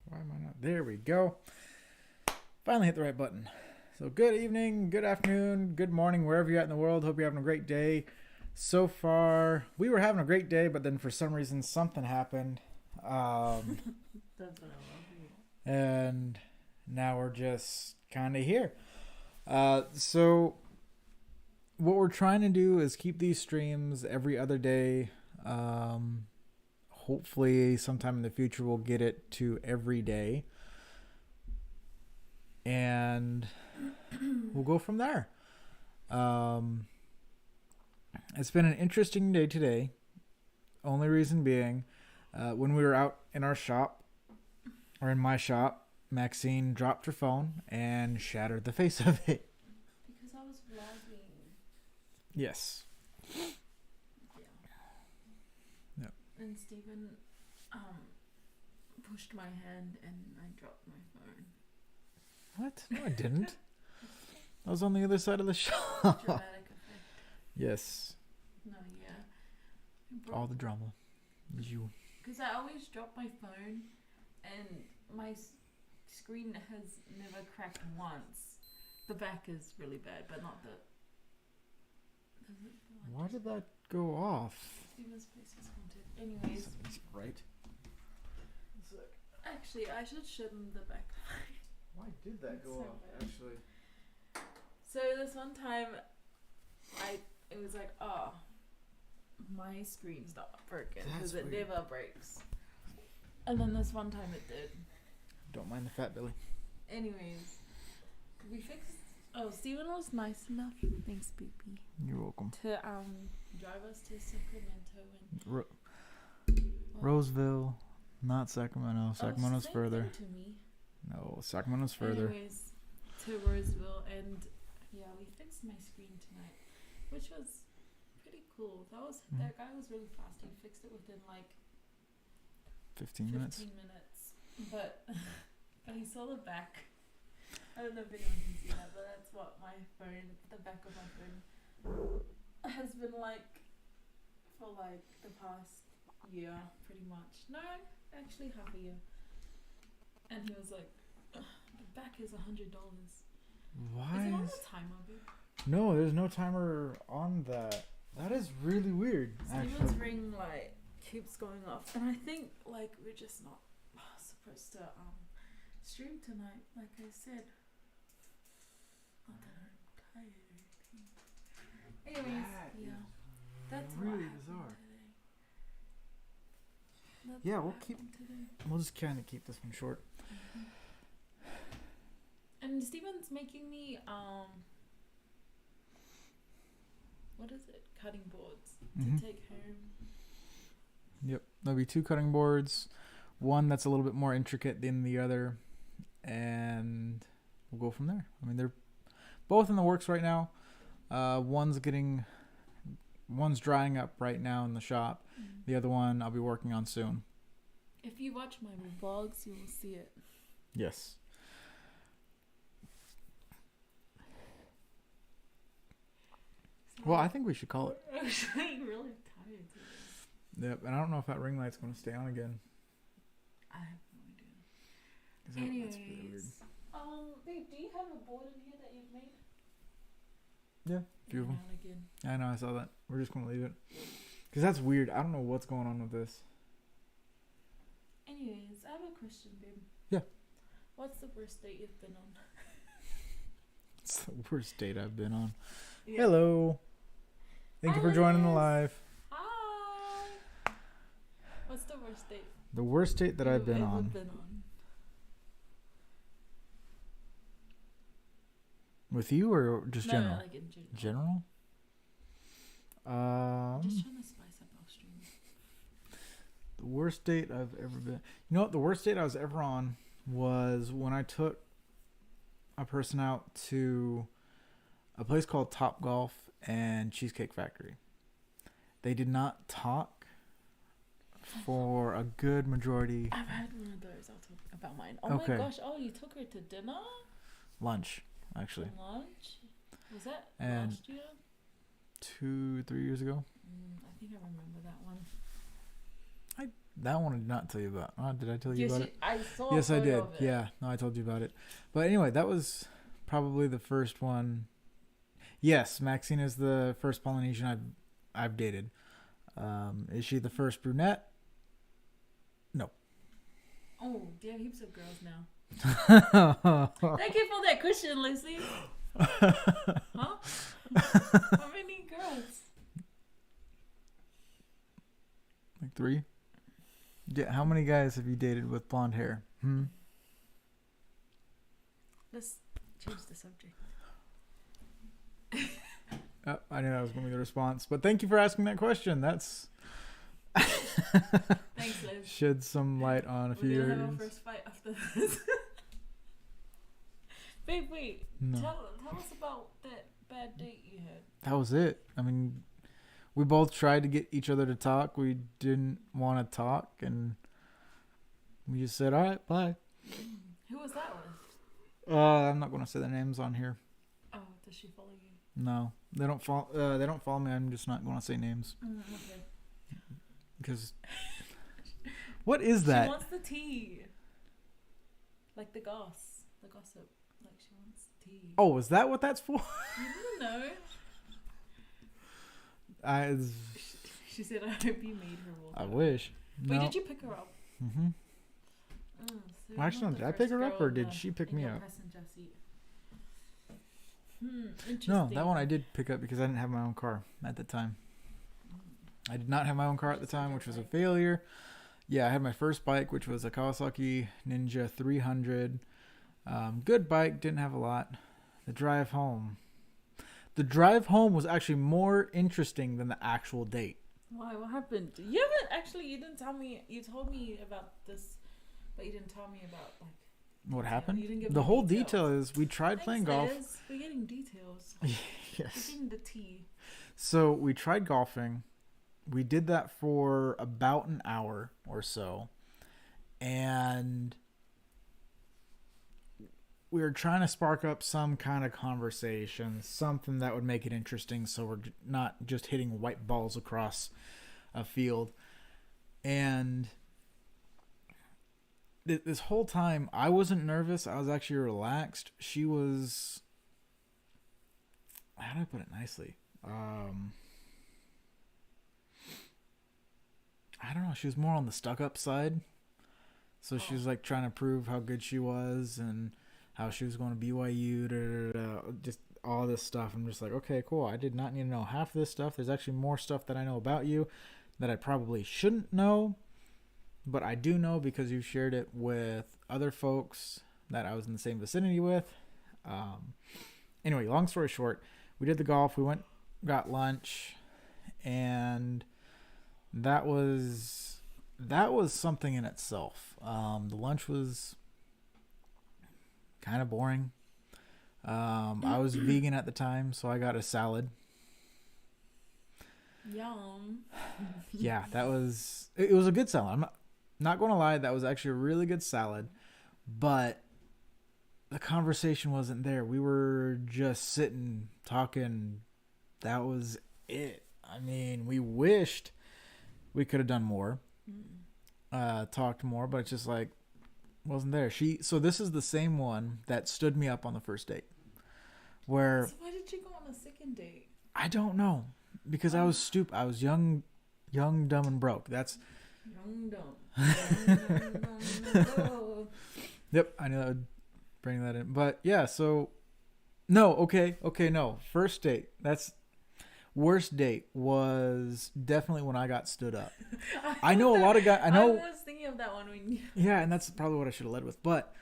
Why am I not? There we go. Finally hit the right button. So good evening, good afternoon, good morning, wherever you're at in the world. Hope you're having a great day. So far, we were having a great day, but then for some reason something happened. That's what I love. And now we're just kind of here. So what we're trying to do is keep these streams every other day. Hopefully sometime in the future we'll get it to every day. And we'll go from there. It's been an interesting day today. Only reason being, when we were out in our shop, or in my shop, Maxine dropped her phone and shattered the face of it. Because I was vlogging. Yes. Yeah. Yep. And Stephen pushed my hand and I dropped my phone. What? No, I didn't. I was on the other side of the shop. Dramatic effect. Yes. No, yeah. All the drama. You. Because I always drop my phone and my screen has never cracked once. The back is really bad, but not the... Why did that go off? Stephen's face is haunted. Anyways. Right. Actually, I should show them the back. Why did that go off, actually? So this one time, it was like, oh, my screen's not broken because it never breaks. And then this one time it did. Don't mind the fat belly. Anyways, we fixed. Oh, Stephen was nice enough. Thanks, Poopy. You're welcome. To drive us to Sacramento and Roseville, not Sacramento. Sacramento's further. To me. No, Sacramento's further. Anyways, to Roseville, and yeah, we fixed my screen tonight, which was pretty cool. That guy was really fast. He fixed it within like 15 minutes. But he saw the back. I don't know if anyone can see that, but that's what my phone, the back of my phone, has been like for like the past year, pretty much. No, actually half a year. And he was like, "Ugh, the back is $100. Why? Is it on the timer, babe? No, there's no timer on that. That is really weird. Steven's ring light keeps going off, and I think like we're just not supposed to stream tonight, like I said. Not that I'm tired or anything. Anyways, yeah, that's really what happened bizarre. today. That's Yeah, what we'll happened today. We'll just kind of keep this one short. And Steven's making me what is it? Cutting boards to take home. Yep, there'll be 2 cutting boards. One that's a little bit more intricate than the other, and we'll go from there. I mean, they're both in the works right now. One's drying up right now in the shop. The other one I'll be working on soon. If you watch my vlogs, you will see it. Yes. Well, I think we should call it. I'm actually really tired today. Yep, and I don't know if that ring light's going to stay on again. I have no idea. That's really weird. Anyways, babe, do you have a board in here that you've made? Yeah, a few of them. Again. I know, I saw that. We're just going to leave it. Because that's weird. I don't know what's going on with this. Anyways, I have a question, babe. Yeah. What's the worst date you've been on? It's the worst date I've been on. Yeah. Hello. Thank you for joining the live. Hi. What's the worst date? The worst date that I've you've been ever on. been on? With you or just general? No, like in general. Just trying to spice up our stream. The worst date I've ever been. You know what? The worst date I was ever on was when I took a person out to a place called Top Golf and Cheesecake Factory. They did not talk for a good majority. I've had one of those. I'll talk about mine. Oh Okay. my gosh. Oh, you took her to dinner? Lunch, actually. Lunch? Was that And last year? 2-3 years ago. I think I remember that one. That one I did not tell you about. Did I tell you Yes, about it? I saw. Yes, a I photo did. of it. Yeah, no, I told you about it. But anyway, that was probably the first one. Yes, Maxine is the first Polynesian I've dated. Is she the first brunette? No. Oh, do you have heaps of girls now? Thank you for that question, Lucy. Huh? How many girls? Like 3? Yeah, how many guys have you dated with blonde hair? Let's change the subject. I knew that was going to be the response. But thank you for asking that question. That's Thanks, Liz. shed some light on a few We're gonna areas. have our first fight after this. Babe, wait. No. Tell us about that bad date you had. That was it. I mean, we both tried to get each other to talk. We didn't want to talk, and we just said, all right, bye. Who was that with? I'm not going to say their names on here. Oh, does she follow you? No, they don't follow. They don't follow me. I'm just not going to say names Okay. because what is that? She wants the tea. Like the gossip. Like she wants tea. Oh, is that what that's for? You didn't know. She said, I hope you made her walk. I wish. Wait, No. did you pick her up? Mm-hmm. So Well, actually, did I pick her up or did she pick me up? Passenger seat. Interesting. No, that one I did pick up because I didn't have my own car at the time. I did not have my own car at the time, which was a failure. Yeah, I had my first bike, which was a Kawasaki Ninja 300. Good bike, didn't have a lot. The drive home was actually more interesting than the actual date. Why? What happened? You didn't tell me. You told me about this, but you didn't tell me about like. What happened? You didn't give The me whole details. detail is we tried playing golf. Liz. We're getting details. Yes. We're getting the tea. So we tried golfing. We did that for about an hour or so. And we were trying to spark up some kind of conversation, something that would make it interesting, so we're not just hitting white balls across a field. And this whole time, I wasn't nervous. I was actually relaxed. She was... How do I put it nicely? I don't know. She was more on the stuck-up side. So she was like trying to prove how good she was and how she was going to BYU, just all this stuff. I'm just like, okay, cool. I did not need to know half of this stuff. There's actually more stuff that I know about you that I probably shouldn't know, but I do know because you shared it with other folks that I was in the same vicinity with. Anyway, long story short, we did the golf. We went, got lunch, and that was something in itself. The lunch was kind of boring. I was vegan at the time, so I got a salad. Yum. Yeah, it was a good salad. I'm not going to lie, that was actually a really good salad, but the conversation wasn't there. We were just sitting, talking. That was it. I mean, we wished we could have done more, talked more, but it's just like, wasn't there. So this is the same one that stood me up on the first date. Where? So why did you go on a second date? I don't know, because I was stupid. I was young, dumb, and broke. That's young, dumb. Yep, I knew that would bring that in. But yeah, so no, okay, no. First date. That's worst date was definitely when I got stood up. I know a lot of guys. I know. I was thinking of that one when you. Yeah, and that's probably what I should have led with. But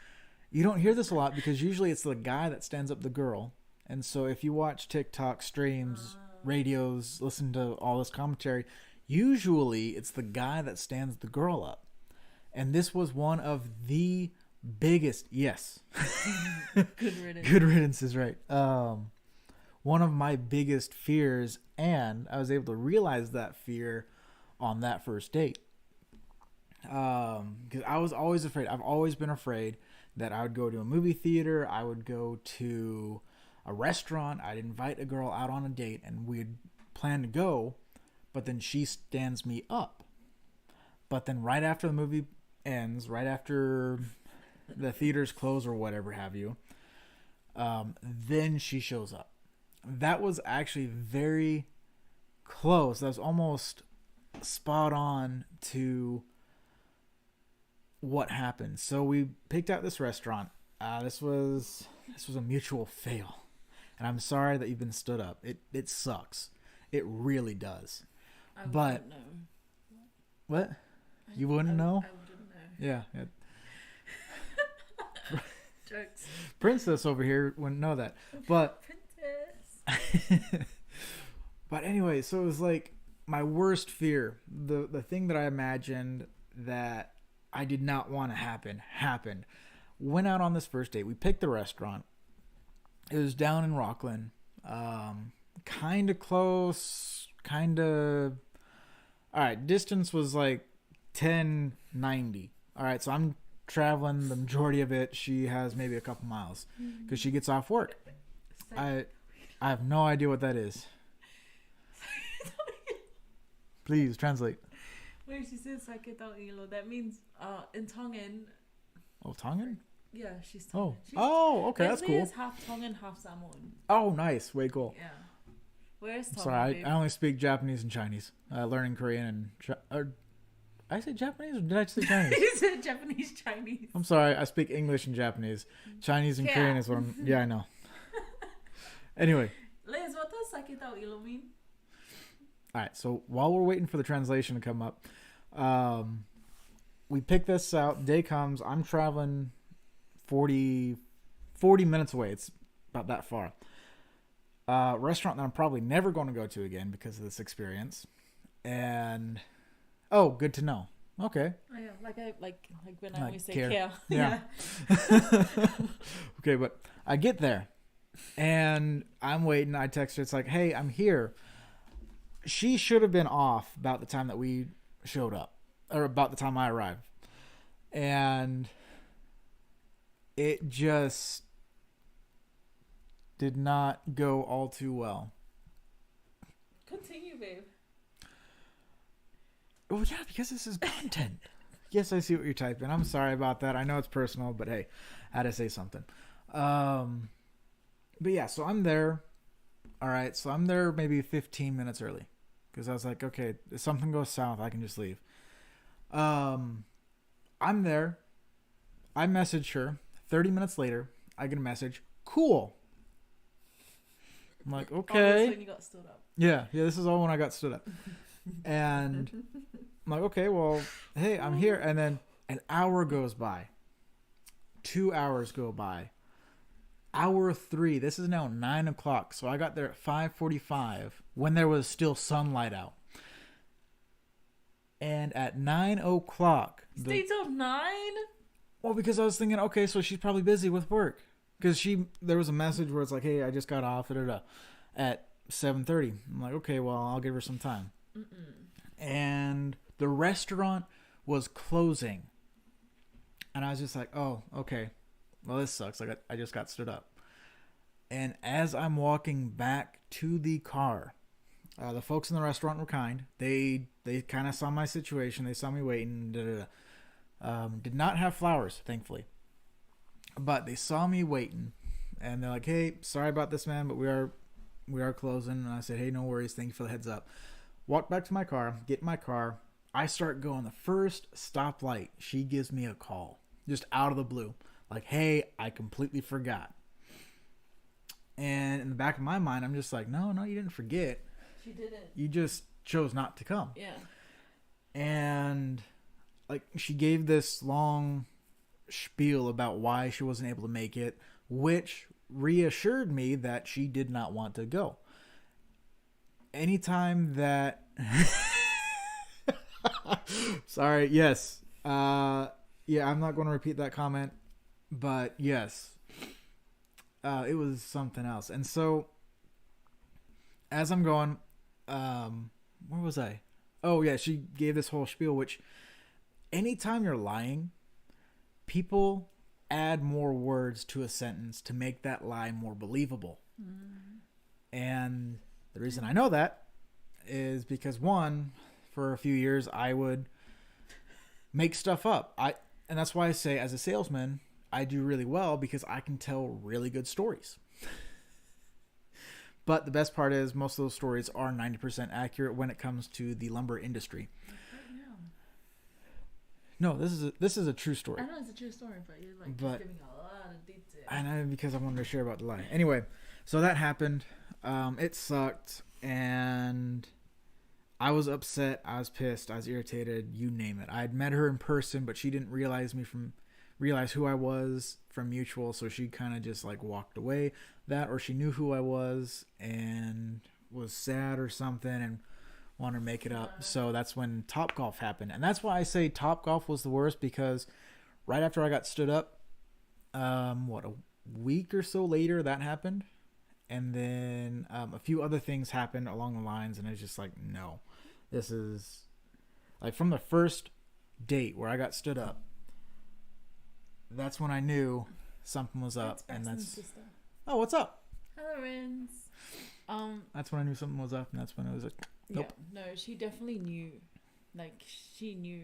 you don't hear this a lot because usually it's the guy that stands up the girl. And so if you watch TikTok streams, radios, listen to all this commentary, usually it's the guy that stands the girl up. And this was one of the biggest, yes. Good riddance. Good riddance is right. One of my biggest fears, and I was able to realize that fear on that first date. Because I was always afraid. I've always been afraid that I would go to a movie theater, I would go to a restaurant, I'd invite a girl out on a date, and we'd plan to go, but then she stands me up. But then right after the movie ends, right after the theaters close or whatever have you, then she shows up. That was actually very close. That was almost spot on to what happened. So we picked out this restaurant. This was a mutual fail. And I'm sorry that you've been stood up. It sucks. It really does. I wouldn't know. What? You wouldn't know? I wouldn't know. Yeah. Jokes. Princess over here wouldn't know that. But Princess. But anyway, so it was like my worst fear. The thing that I imagined that I did not want to happen happened. Went out on this first date. We picked the restaurant. It was down in Rockland. Kind of close. Kind of... Alright, distance was like 1090. Alright, so I'm traveling the majority of it. She has maybe a couple miles. Because she gets off work. I have no idea what that is. Please, translate. Where she says sakit al ilo, that means in Tongan. Oh, Tongan? Yeah, she's Tongan. Okay, that's cool. It's half Tongan, half Samoan. Oh, nice. Way cool. Yeah. Where's Tongan? Sorry, I only speak Japanese and Chinese. Learning Korean and... I say Japanese or did I say Chinese? You said Japanese, Chinese. I'm sorry, I speak English and Japanese. Chinese and Korean is what I'm... Yeah, I know. Anyway. Liz, what does sakit al ilo mean? Alright, so while we're waiting for the translation to come up, we pick this out. Day comes. I'm traveling 40 minutes away. It's about that far. Restaurant that I'm probably never going to go to again because of this experience. And oh, good to know. Okay. Oh, yeah, like when I Like always say care. care. Yeah. Okay, but I get there and I'm waiting. I text her. It's like, hey, I'm here. She should have been off about the time that we showed up, or about the time I arrived. And it just did not go all too well. Continue, babe. Oh, yeah, because this is content. Yes, I see what you're typing. I'm sorry about that. I know it's personal, but hey, I had to say something. But yeah, so I'm there. All right, so I'm there maybe 15 minutes early because I was like, okay, if something goes south, I can just leave. I'm there. I message her. 30 minutes later, I get a message. Cool. I'm like, okay. Oh, this when you got stood up. Yeah, this is all when I got stood up. And I'm like, okay, well, hey, I'm here. And then an hour goes by. 2 hours go by. Hour 3. This is now 9 o'clock. So I got there at 5:45 when there was still sunlight out. And at 9 o'clock. Stayed till 9? Well, because I was thinking, okay, so she's probably busy with work. Because there was a message where it's like, hey, I just got off at 7:30. I'm like, okay, well, I'll give her some time. And the restaurant was closing. And I was just like, oh, okay. Well, this sucks. I just got stood up. And as I'm walking back to the car, the folks in the restaurant were kind. They kind of saw my situation. They saw me waiting. Did not have flowers, thankfully. But they saw me waiting. And they're like, hey, sorry about this, man, but we are closing. And I said, hey, no worries. Thank you for the heads up. Walk back to my car. Get in my car. I start going. The first stoplight, she gives me a call. Just out of the blue. Like, hey, I completely forgot. And in the back of my mind, I'm just like, no, you didn't forget. She didn't. You just chose not to come. Yeah. And like she gave this long spiel about why she wasn't able to make it, which reassured me that she did not want to go. Anytime that sorry, yes. Yeah, I'm not going to repeat that comment, but yes. It was something else. And so as I'm going, where was I? Oh yeah, she gave this whole spiel, which anytime you're lying, people add more words to a sentence to make that lie more believable. And the reason I know that is because, one, for a few years I would make stuff up. And that's why I say, as a salesman, I do really well because I can tell really good stories. But the best part is most of those stories are 90% accurate when it comes to the lumber industry. No, this is a true story. I know it's a true story, but you're like just giving a lot of detail. I know, because I wanted to share about the lie. Anyway, so that happened. It sucked, and I was upset. I was pissed. I was irritated. You name it. I had met her in person, but she didn't realize who I was from mutual, so she kind of just like walked away. That, or she knew who I was and was sad or something and wanted to make it up. So that's when Topgolf happened. And that's why I say Topgolf was the worst, because right after I got stood up, a week or so later that happened. And then a few other things happened along the lines, and it's just like, no. This is like from the first date where I got stood up. That's when I knew something was up. Oh, what's up? Hello, Rins. That's when I knew something was up, and that's when it was like, nope. Yeah, no, she definitely knew. Like, she knew.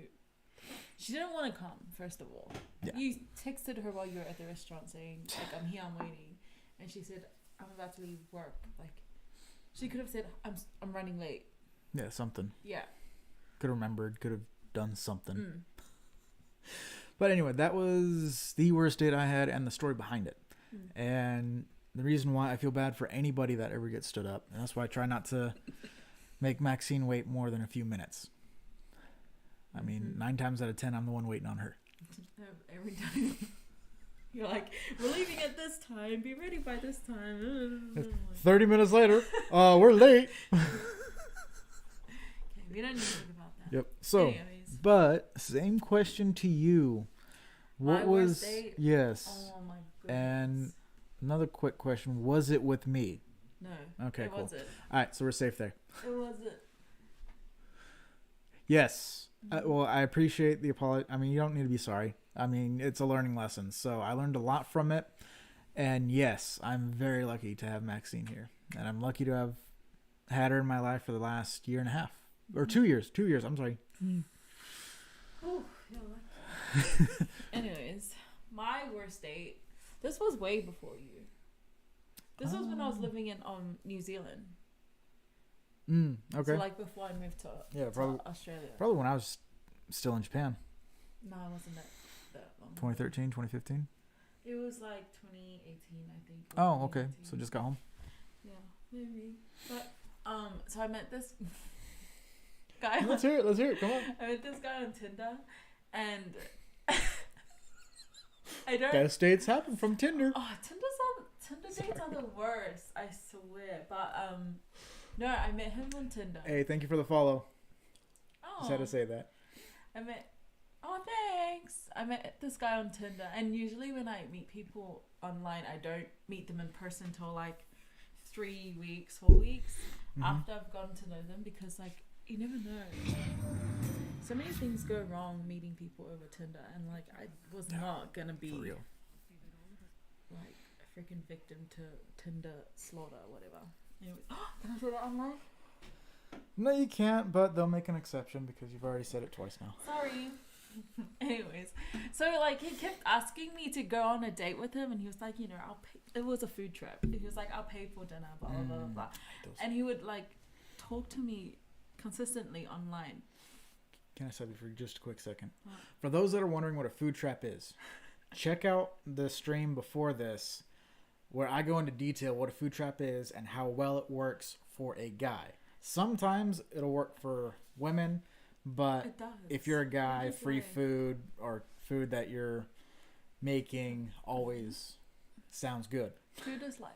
She didn't want to come, first of all. Yeah. You texted her while you were at the restaurant saying, like, I'm here, I'm waiting. And she said, I'm about to leave work. Like, she could have said, I'm running late. Yeah, something. Yeah. Could have remembered, could have done something. But anyway, that was the worst date I had and the story behind it. And the reason why I feel bad for anybody that ever gets stood up. And that's why I try not to make Maxine wait more than a few minutes. I mean, 9 times out of 10, I'm the one waiting on her. Every time. You're like, we're leaving at this time. Be ready by this time. 30 minutes later, we're late. Okay, we don't need to think about that. Yep. So, anyways. But same question to you. What My was worst date? Yes. Oh my goodness. And another quick question: was it with me? No. Okay, it cool. Wasn't. All right, so we're safe there. It wasn't. Yes. Well, I appreciate the apology. I mean, you don't need to be sorry. I mean, it's a learning lesson. So I learned a lot from it. And yes, I'm very lucky to have Maxine here. And I'm lucky to have had her in my life for the last year and a half. Or 2 years. 2 years, I'm sorry. Oh, anyways, my worst date. This was way before you. This was when I was living in New Zealand. Okay. So like before I moved to Australia. Probably when I was still in Japan. No, I wasn't that long. 2013, 2015? It was like 2018, I think. Oh, okay. So just got home. Yeah, maybe. But so I met this guy. Let's hear it. Come on. I met this guy on Tinder, and I don't. Best dates happen from Tinder. Oh, Tinder dates are the worst. I swear. But no, I met him on Tinder. Hey, thank you for the follow. Oh. Just had to say that. Oh, thanks. I met this guy on Tinder, and usually when I meet people online, I don't meet them in person till like 3 weeks, 4 weeks after I've gotten to know them, because like you never know. So many things go wrong meeting people over Tinder, and like I was not gonna be For real. like a freaking victim to Tinder slaughter or whatever. Anyway, can I say that online? No, you can't, but they'll make an exception because you've already said it twice now. Sorry. Anyways, so like he kept asking me to go on a date with him, and he was like, I'll pay. It was a food trip. He was like, I'll pay for dinner, blah blah blah blah. And he would like talk to me consistently online. Can I stop you for just a quick second? For those that are wondering what a food trap is, check out the stream before this, where I go into detail what a food trap is and how well it works for a guy. Sometimes it'll work for women, but if you're a guy, free food or food that you're making always sounds good. Food is life.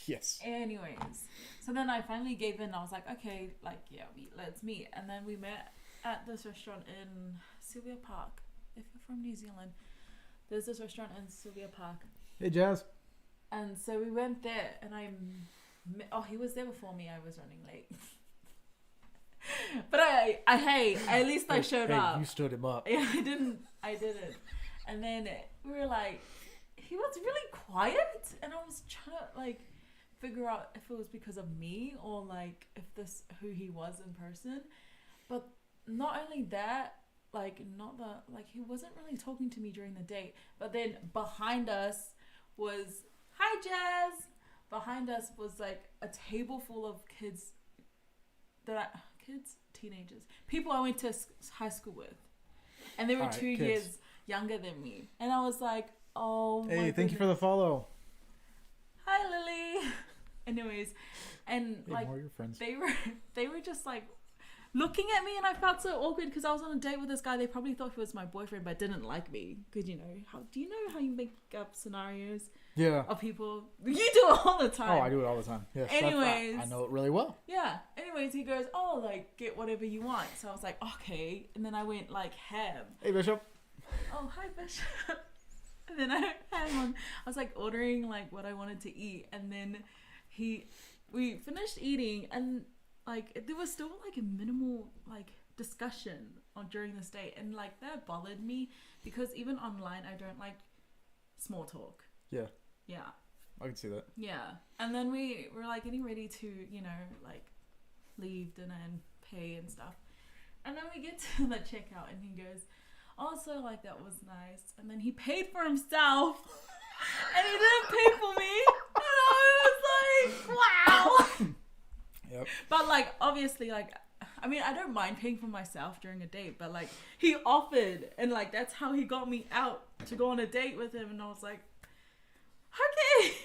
Yes. Anyways, so then I finally gave in. I was like, okay, like yeah, let's meet. And then we met at this restaurant in Sylvia Park. If you're from New Zealand, there's this restaurant in Sylvia Park. Hey, Jazz. And so we went there, and he was there before me. I was running late. But at least I showed up. You stood him up. Yeah, I didn't. And then we were like, he was really quiet, and I was trying to like figure out if it was because of me or like if this who he was in person. But not only that, he wasn't really talking to me during the date. But then behind us was hi Jazz. Behind us was like a table full of teenagers, people I went to high school with, and they were 2 years younger than me. And I was like, oh my thank you for the follow. Hi Lily. Anyways, and like more your friends. they were just like looking at me, and I felt so awkward because I was on a date with this guy. They probably thought he was my boyfriend but didn't like me, because do you know how you make up scenarios of people? You do it all the time. Oh, I do it all the time. Yes. Anyways, I know it really well. Yeah. Anyways, he goes, oh, like get whatever you want. So I was like, okay. And then I went like ham. Hey Bishop. Oh, hi Bishop. And then I was like ordering like what I wanted to eat, and then we finished eating, and like there was still like a minimal like discussion during this date, and like that bothered me because even online I don't like small talk. Yeah. Yeah. I can see that. Yeah. And then we were like getting ready to, like leave dinner and pay and stuff. And then we get to the checkout, and he goes, also like that was nice. And then he paid for himself and he didn't pay for me. And I was like, wow. Yep. But like obviously like I mean I don't mind paying for myself during a date, but like he offered, and like that's how he got me out to go on a date with him. And I was like, okay,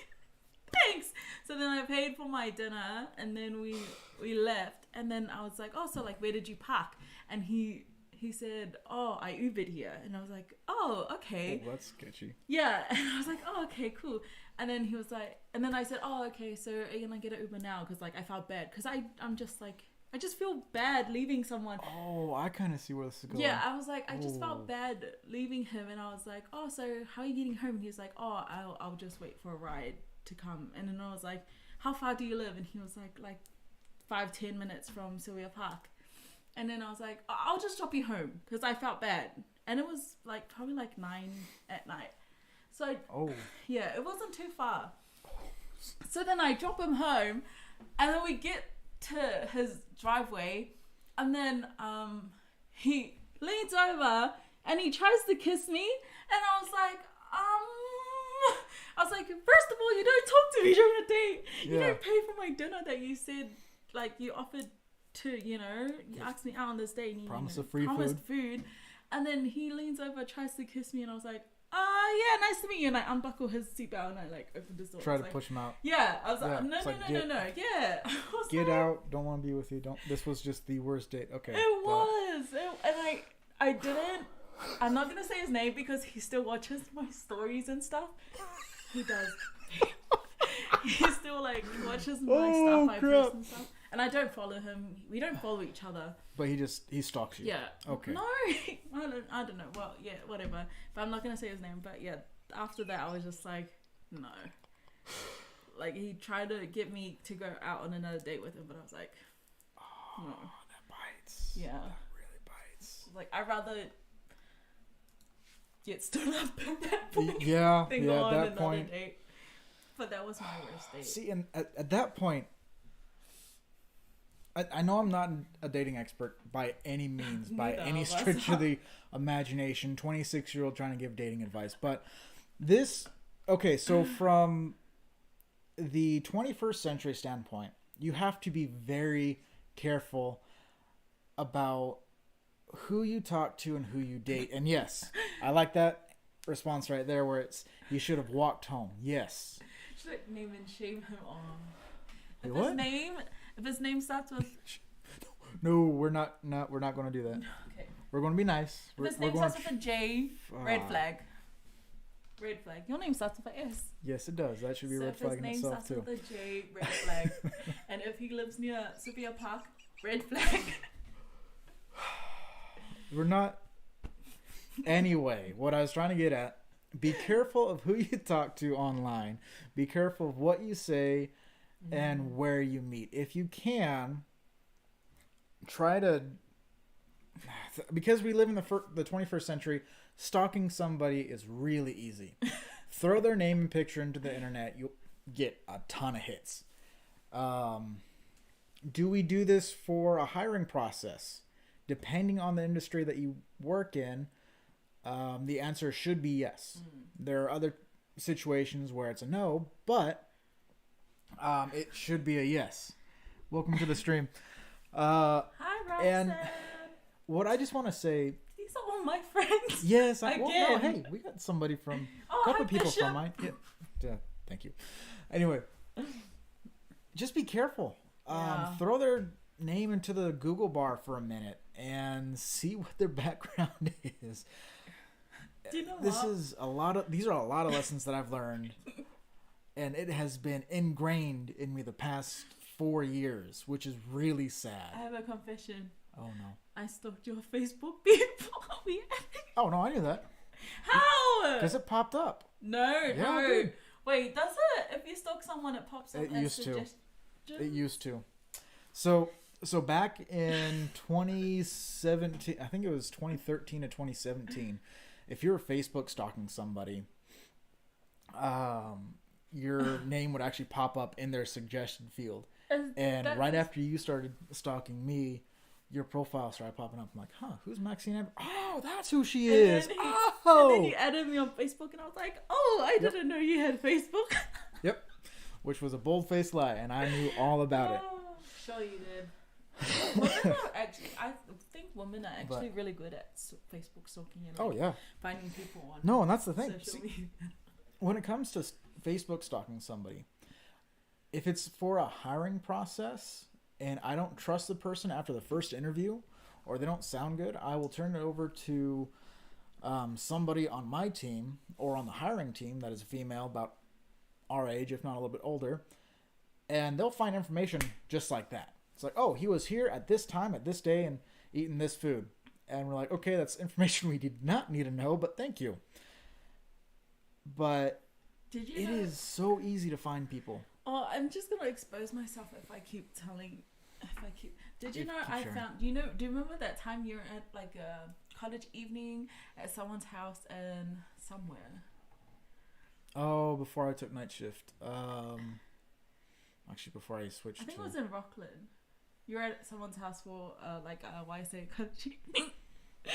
thanks. So then I paid for my dinner, and then we left, and then I was like, oh, so like where did you park? And he said, oh, I Ubered here. And I was like, oh, okay. Oh, that's sketchy. Yeah. And I was like, oh, okay, cool. And then he was like, and then I said, oh, okay, so are you gonna get an Uber now? Because like I felt bad, because I'm just like, I just feel bad leaving someone. Oh, I kind of see where this is going. Yeah, I was like, I just felt bad leaving him, and I was like, oh, so how are you getting home? And he was like, oh, I'll just wait for a ride to come. And then I was like, how far do you live? And he was like 5-10 minutes from Sylvia Park. And then I was like, I'll just drop you home, because I felt bad. And it was like probably like 9 at night. So Oh. yeah, it wasn't too far. So then I drop him home, and then we get to his driveway, and then he leans over and he tries to kiss me, and I was like, first of all, you don't talk to me during a date. You don't pay for my dinner that you said, like, you offered to, you asked me out on this date, and you promised food. And then he leans over, tries to kiss me, and I was like, yeah, nice to meet you. And I unbuckle his seatbelt and I like opened his door. Try to push him out. Yeah, I was like, Yeah, no. Yeah, get out. Don't want to be with you. Don't. This was just the worst date. Okay. It was, and I didn't. I'm not gonna say his name because he still watches my stories and stuff. He does. He still like watches my stuff I post and stuff. And I don't follow him. We don't follow each other. But he stalks you. Yeah. Okay. No, I don't know. Well, yeah, whatever. But I'm not gonna say his name. But yeah, after that, I was just like, no. Like, he tried to get me to go out on another date with him, but I was like, no. That bites. Yeah. That really bites. Like, I'd rather get stood up at that point. Yeah. Than go on another date. But that was my worst date. See, and at that point, I know I'm not a dating expert by any means, by any stretch of the imagination, 26-year-old trying to give dating advice. But so from the 21st century standpoint, you have to be very careful about who you talk to and who you date. And yes, I like that response right there where it's, you should have walked home. Yes. Should I name and shame him on? If his name starts with... No, we're not going to do that. Okay. We're going to be nice. If his name starts with a J, red flag. Red flag. Your name starts with a S. Yes, it does. That should be a red flag in itself, too. If his name starts with a J, red flag. And if he lives near Sophia Park, red flag. We're not... Anyway, what I was trying to get at, be careful of who you talk to online. Be careful of what you say and where you meet. If you can, try to... Because we live in the 21st century, stalking somebody is really easy. Throw their name and picture into the internet, you'll get a ton of hits. Do we do this for a hiring process? Depending on the industry that you work in, the answer should be yes. There are other situations where it's a no, but it should be a yes. Welcome to the stream. Hi, Roxanne. And what I just want to say... These are all my friends. Yes. Hey, we got somebody from... a couple people Bishop. from mine. Yeah, thank you. Anyway, just be careful. Throw their name into the Google bar for a minute and see what their background is. Do you know these are a lot of lessons that I've learned, and it has been ingrained in me the past 4 years, which is really sad. I have a confession. Oh no. I stalked your Facebook people. Oh no, I knew that. How? Because it popped up. No. Wait, does it? If you stalk someone, it pops up. It used to. So back in 2017, I think it was 2013 to 2017, if you were Facebook stalking somebody, your name would actually pop up in their suggestion field. And right after you started stalking me, your profile started popping up. I'm like, who's Maxine Amber? Oh, that's who she is. And then you added me on Facebook, and I was like, I didn't know you had Facebook. Yep. Which was a bold-faced lie, and I knew all about it. Sure you did. I think women are actually really good at Facebook stalking and finding people on No, and that's the thing. social media. When it comes to Facebook stalking somebody, if it's for a hiring process and I don't trust the person after the first interview or they don't sound good, I will turn it over to somebody on my team or on the hiring team that is a female about our age, if not a little bit older, and they'll find information just like that. It's like, he was here at this time, at this day, and eating this food. And we're like, okay, that's information we did not need to know, but thank you. But it is so easy to find people. I'm just going to expose myself if I keep telling... Did you know I sharing. found... do you remember that time you were at like a college evening at someone's house and somewhere? Oh, before I took night shift. Actually, before I switched I think to... it was in Rockland. You were at someone's house for like a YSA country.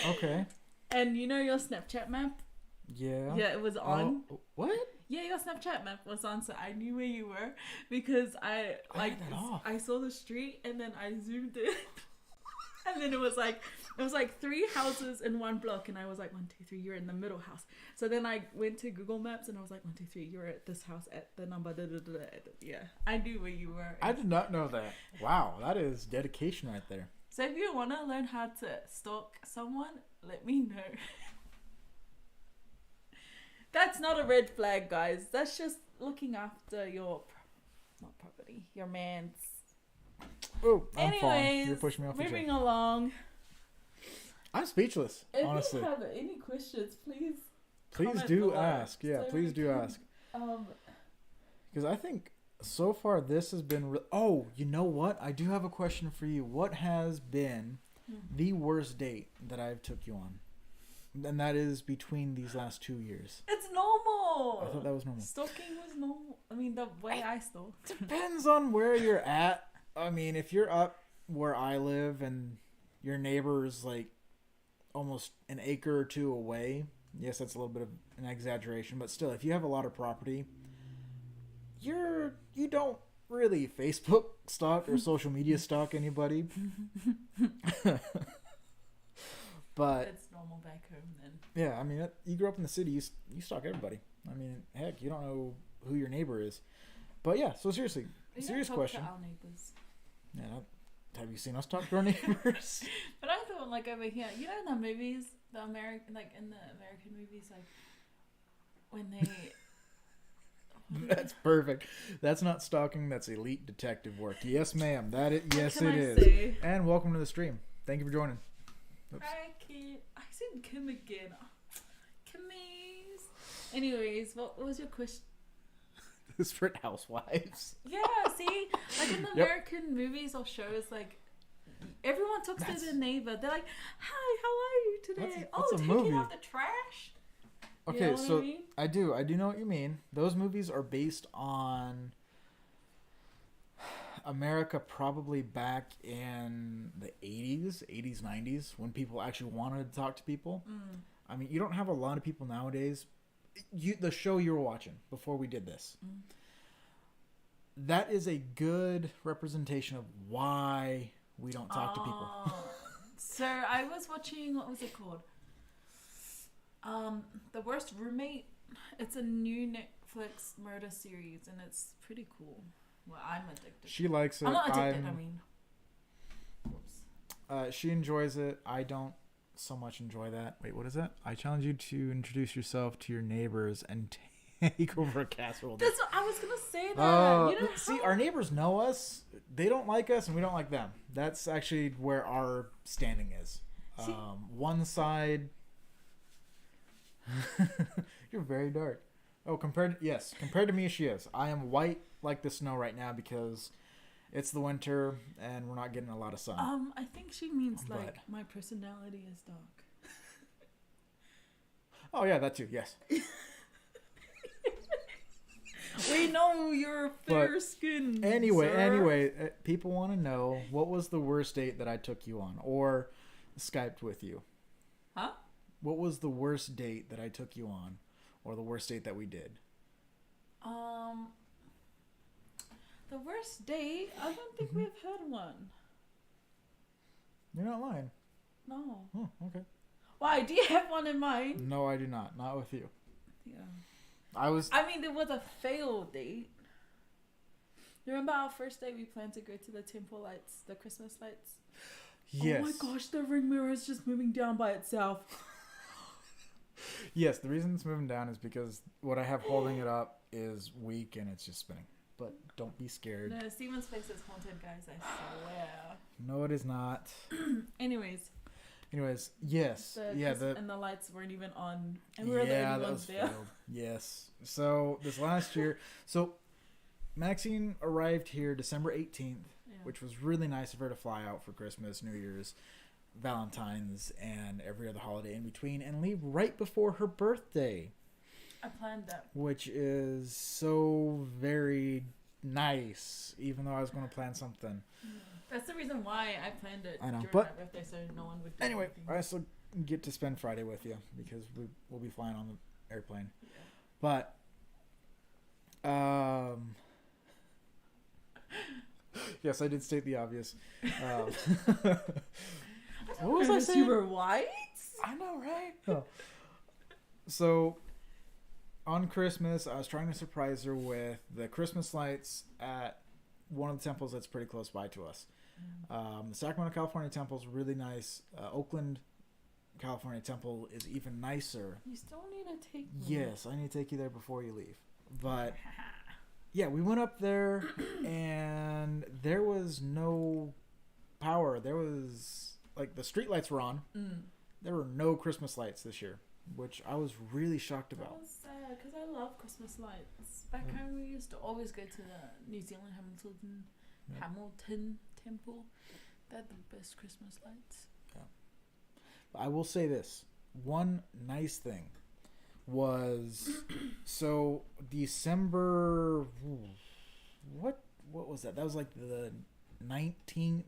Okay. And you know your Snapchat map? Yeah. Yeah, it was on. Oh, what? Yeah, your Snapchat map was on, so I knew where you were because I had that off. I saw the street and then I zoomed in, and then it was like 3 houses in one block, and I was like 1, 2, 3, you're in the middle house. So then I went to Google Maps and I was like 1, 2, 3, you're at this house at the number. Da, da, da, da. Yeah, I knew where you were. I did not know that. Wow, that is dedication right there. So if you want to learn how to stalk someone, let me know. That's not a red flag, guys. That's just looking after your, not property, your man's. Oh, I'm Anyways, falling. You're pushing me off the moving chair. along. I'm speechless, honestly. If you have any questions, please comment do below ask. Yeah, so please we do can, ask. Because I think so far this has been... Oh, you know what? I do have a question for you. What has been the worst date that I've took you on? And that is between these last 2 years. It's normal. I thought that was normal. Stalking was normal. I mean, the way I stalk. Depends on where you're at. I mean, if you're up where I live and your neighbor's like almost an acre or two away, yes, that's a little bit of an exaggeration, but still, if you have a lot of property, you don't really Facebook stalk or social media stalk anybody. But it's normal back home then. yeah, I mean, you grew up in the city, you stalk everybody. I mean, heck, you don't know who your neighbor is. But yeah, so seriously, serious question. To our neighbors. Yeah, have you seen us talk to our neighbors? But I thought, like, over here, you know, in the movies, in the American movies, like when they. That's perfect. That's not stalking. That's elite detective work. Yes, ma'am. Yes, it is. Say? And welcome to the stream. Thank you for joining. Oops. Hi, Kim. I said Kim again. Kimmies. Anyways, what was your question? Desperate housewives. Yeah, see, like in the American movies or shows, like everyone talks to their neighbor. They're like, "Hi, how are you today? That's a taking movie. out the trash." Okay, you know so what I mean? I do know what you mean. Those movies are based on America probably back in the 80s, 90s, when people actually wanted to talk to people. I mean, you don't have a lot of people nowadays. The show you were watching before we did this, that is a good representation of why we don't talk to people. So I was watching, what was it called? The Worst Roommate. It's a new Netflix murder series, and it's pretty cool. Well, I'm addicted. She likes it. I'm not addicted. I mean, whoops. She enjoys it. I don't so much enjoy that. Wait, what is that? I challenge you to introduce yourself to your neighbors and take over a casserole. That's what I was gonna say. That you know see, our neighbors know us. They don't like us, and we don't like them. That's actually where our standing is. One side. You're very dark. Oh, compared to me, she is. I am white like the snow right now because it's the winter and we're not getting a lot of sun. I think she means like my personality is dark. Oh yeah, that too. Yes. We know you're fair skinned. Anyway, people want to know what was the worst date that I took you on or Skyped with you. Huh? What was the worst date that I took you on, or the worst date that we did? The worst date? I don't think we've had one. You're not lying. No. Oh, okay. Why? Do you have one in mind? No, I do not. Not with you. Yeah. I mean, there was a failed date. You remember our first day we planned to go to the temple lights, the Christmas lights? Yes. Oh my gosh, the ring mirror is just moving down by itself. Yes, the reason it's moving down is because what I have holding it up is weak and it's just spinning. But don't be scared. No, Steven's face is haunted, guys, I swear. No, it is not. Anyways, yes. And the lights weren't even on. And we were the only ones there. Failed. Yes. So this last year, Maxine arrived here December 18th, which was really nice of her to fly out for Christmas, New Year's, Valentine's, and every other holiday in between, and leave right before her birthday. I planned that. which is so very nice, even though I was going to plan something. That's the reason why I planned it I know, during but my birthday, so no one would do anyway, anything. I still get to spend Friday with you because we'll be flying on the airplane. Yeah. But, yes, I did state the obvious. What was I saying? You were white? I know, right? Oh. So, on Christmas, I was trying to surprise her with the Christmas lights at one of the temples that's pretty close by to us. The Sacramento, California temple is really nice. Oakland, California temple is even nicer. You still need to take me. Yes, I need to take you there before you leave. But, yeah, we went up there, and there was no power. There was, like, the street lights were on. There were no Christmas lights this year, which I was really shocked about. That was sad, because I love Christmas lights. Back home, we used to always go to the New Zealand Hamilton Temple. They had the best Christmas lights. Yeah. But I will say this. One nice thing was, so December, what was that? That was like the 19th.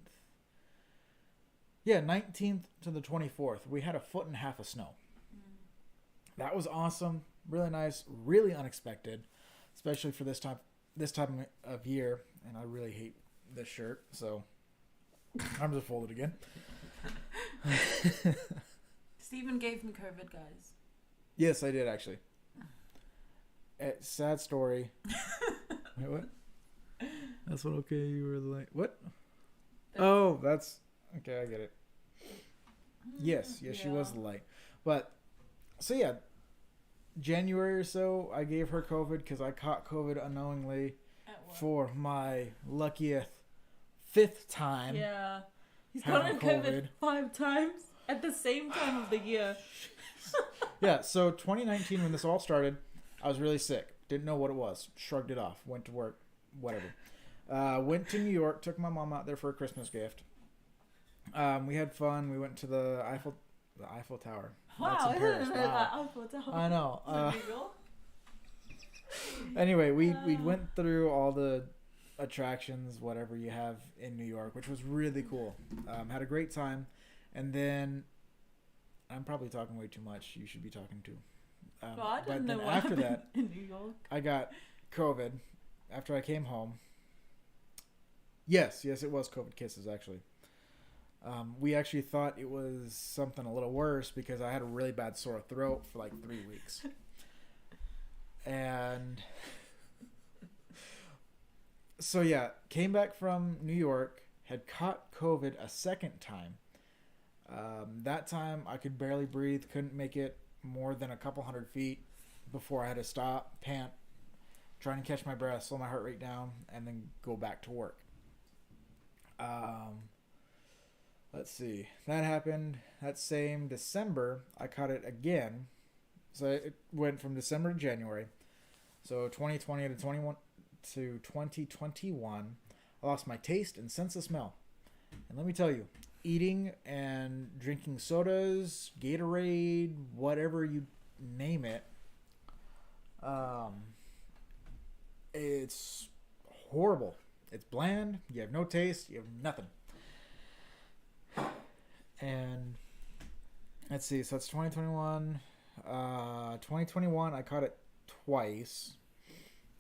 Yeah, 19th to the 24th. We had 1.5 feet of snow. That was awesome. Really nice. Really unexpected, especially for this time of year. And I really hate this shirt, so I'm just folded again. Stephen gave me COVID, guys. Yes, I did actually. Sad story. Wait, what? That's what? Okay, you were the light. What? Oh, that's okay. I get it. Yes, she was the light. But so yeah, January or so, I gave her COVID because I caught COVID unknowingly for my luckiest 5th time. Yeah, he's gotten COVID 5 times at the same time of the year. Yeah, so 2019 when this all started, I was really sick. Didn't know what it was. Shrugged it off. Went to work. Whatever. Went to New York. Took my mom out there for a Christmas gift. We had fun. We went to the Eiffel Tower. Wow, in Paris. Wow. Eiffel Tower. I know. Anyway, we went through all the attractions, whatever you have in New York, which was really cool. Had a great time. And then, I'm probably talking way too much. You should be talking too. Well, I didn't know what after happened that, in New York. I got COVID after I came home. Yes, it was COVID kisses, actually. We actually thought it was something a little worse because I had a really bad sore throat for like 3 weeks. And so, yeah, came back from New York, had caught COVID a second time. That time, I could barely breathe, couldn't make it more than a couple 100 feet before I had to stop, pant, trying to catch my breath, slow my heart rate down, and then go back to work. Let's see. That happened that same December. I caught it again. So it went from December to January. So 2020 to 2021, I lost my taste and sense of smell. And let me tell you, eating and drinking sodas, Gatorade, whatever you name it, it's horrible. It's bland. You have no taste. You have nothing. And let's see. So it's 2021. 2021, I caught it twice.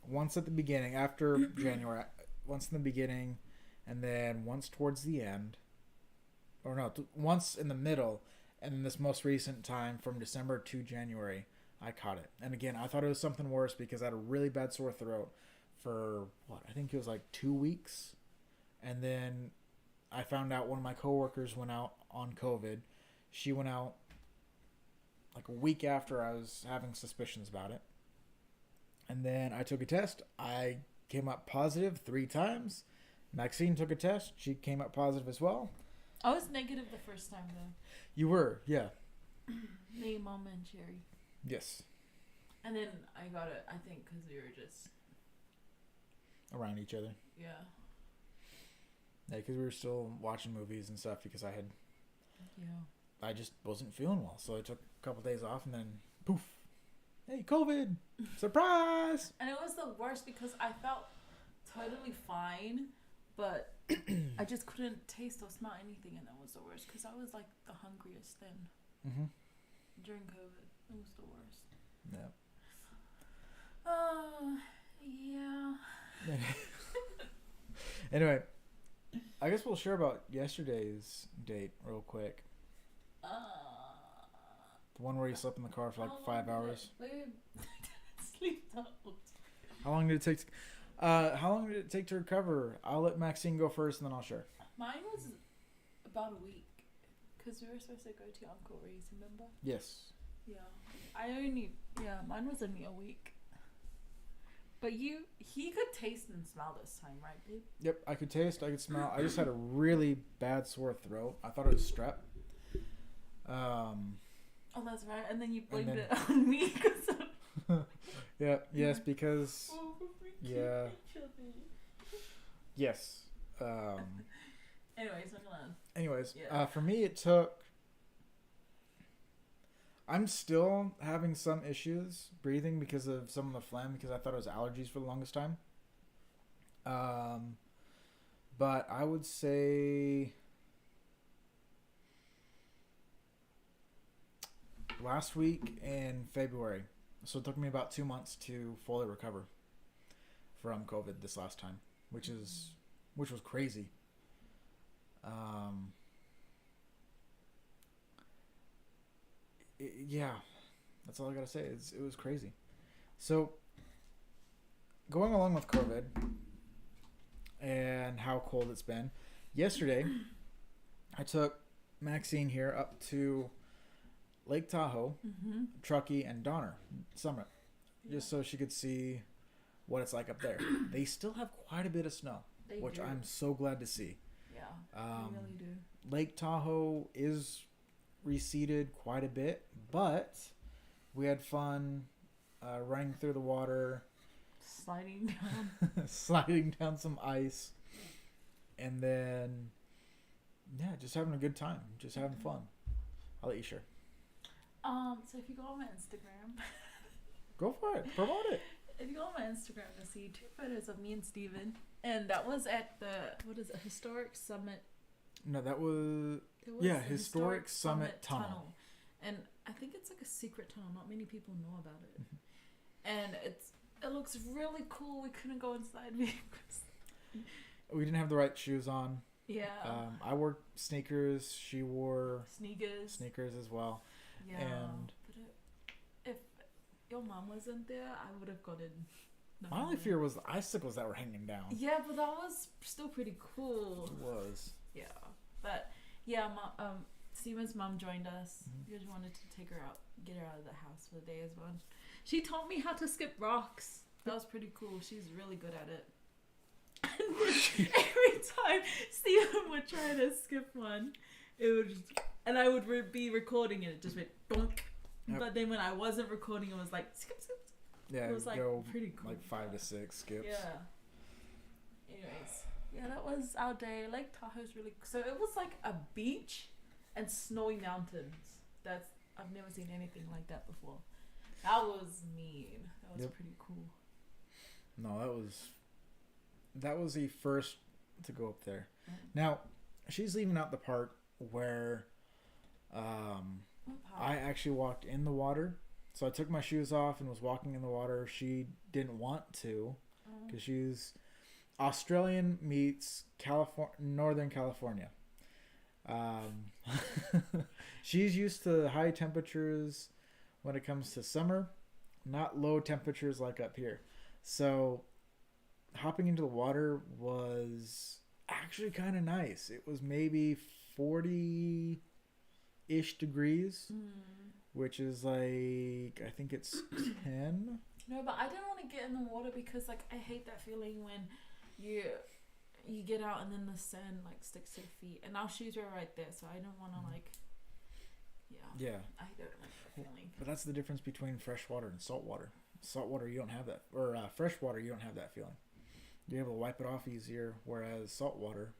Once at the beginning, after January. Once in the beginning, and then once towards the end. Or no, once in the middle. And then this most recent time from December to January, I caught it. And again, I thought it was something worse because I had a really bad sore throat for, I think it was like 2 weeks. And then I found out one of my coworkers went out on COVID. She went out like a week after I was having suspicions about it. And then I took a test. I came up positive 3 times. Maxine took a test. She came up positive as well. I was negative the first time, though. You were, yeah. Me, Mom, and Sherry. Yes. And then I got it, I think, because we were just... around each other. Yeah. Yeah, because we were still watching movies and stuff because Yeah. I just wasn't feeling well. So I took a couple days off and then poof. Hey, COVID! Surprise! And it was the worst because I felt totally fine, but I just couldn't taste or smell anything, and that was the worst because I was like the hungriest then during COVID. It was the worst. Yeah. Yeah. Anyway, I guess we'll share about yesterday's date real quick. The one where you slept in the car for like 5 hours. Wait, I didn't sleep out. How long did it take? How long did it take to recover? I'll let Maxine go first, and then I'll share. Mine was about a week, because we were supposed to go to Uncle Ray's, remember? Yes. Yeah. Mine was only a week. But he could taste and smell this time, right, babe? Yep, I could taste, I could smell. I just had a really bad sore throat. I thought it was strep. Oh, that's right. And then you blamed it on me because yeah, yes, because yeah. Yes. Anyways, yeah. For me it took. I'm still having some issues breathing because of some of the phlegm, because I thought it was allergies for the longest time. But I would say last week in February. So it took me about 2 months to fully recover from COVID this last time, which was crazy. Yeah, that's all I gotta say. It was crazy. So going along with COVID and how cold it's been, yesterday I took Maxine here up to Lake Tahoe, Truckee, and Donner Summit, just so she could see what it's like up there. They still have quite a bit of snow, which I'm so glad to see. Yeah, they really do. Lake Tahoe is receded quite a bit, but we had fun running through the water, sliding down some ice, and then just having a good time, just having fun. I'll let you share. So if you go on my Instagram, go for it, promote it. If you go on my Instagram, you'll see 2 photos of me and Steven, and that was at the historic summit. No, that was historic summit tunnel. And I think it's like a secret tunnel. Not many people know about it. And it looks really cool. We couldn't go inside because we didn't have the right shoes on. Yeah. I wore sneakers. She wore sneakers as well. Yeah. And if your mom wasn't there, I would have gotten. My only fear was the icicles that were hanging down. Yeah, but that was still pretty cool. It was. Yeah. But yeah, Steven's mom joined us because we wanted to take her out, get her out of the house for the day as well. She taught me how to skip rocks. That was pretty cool. She's really good at it. And every time Steven would try to skip one, it would just, and I would be recording and it just went bonk. Yep. But then when I wasn't recording, it was like skip, skip. Yeah, it was like pretty cool. Like 5 to 6 skips. Yeah. Anyways. Yeah, that was our day. Lake Tahoe's really so it was like a beach and snowy mountains. I've never seen anything like that before. That was mean. That was pretty cool. No, that was the first to go up there. Now, she's leaving out the part where I actually walked in the water. So I took my shoes off and was walking in the water. She didn't want to because she's Australian meets Northern California. She's used to high temperatures when it comes to summer, not low temperatures like up here. So hopping into the water was actually kind of nice. It was maybe 40-ish degrees, which is like, I think it's 10. No, but I don't want to get in the water because like I hate that feeling when you get out and then the sand like sticks to your feet, and our shoes were right there, so I don't want to like I don't like that feeling. But that's the difference between freshwater and saltwater. Saltwater you don't have that, or freshwater you don't have that feeling. You're able to wipe it off easier, whereas saltwater,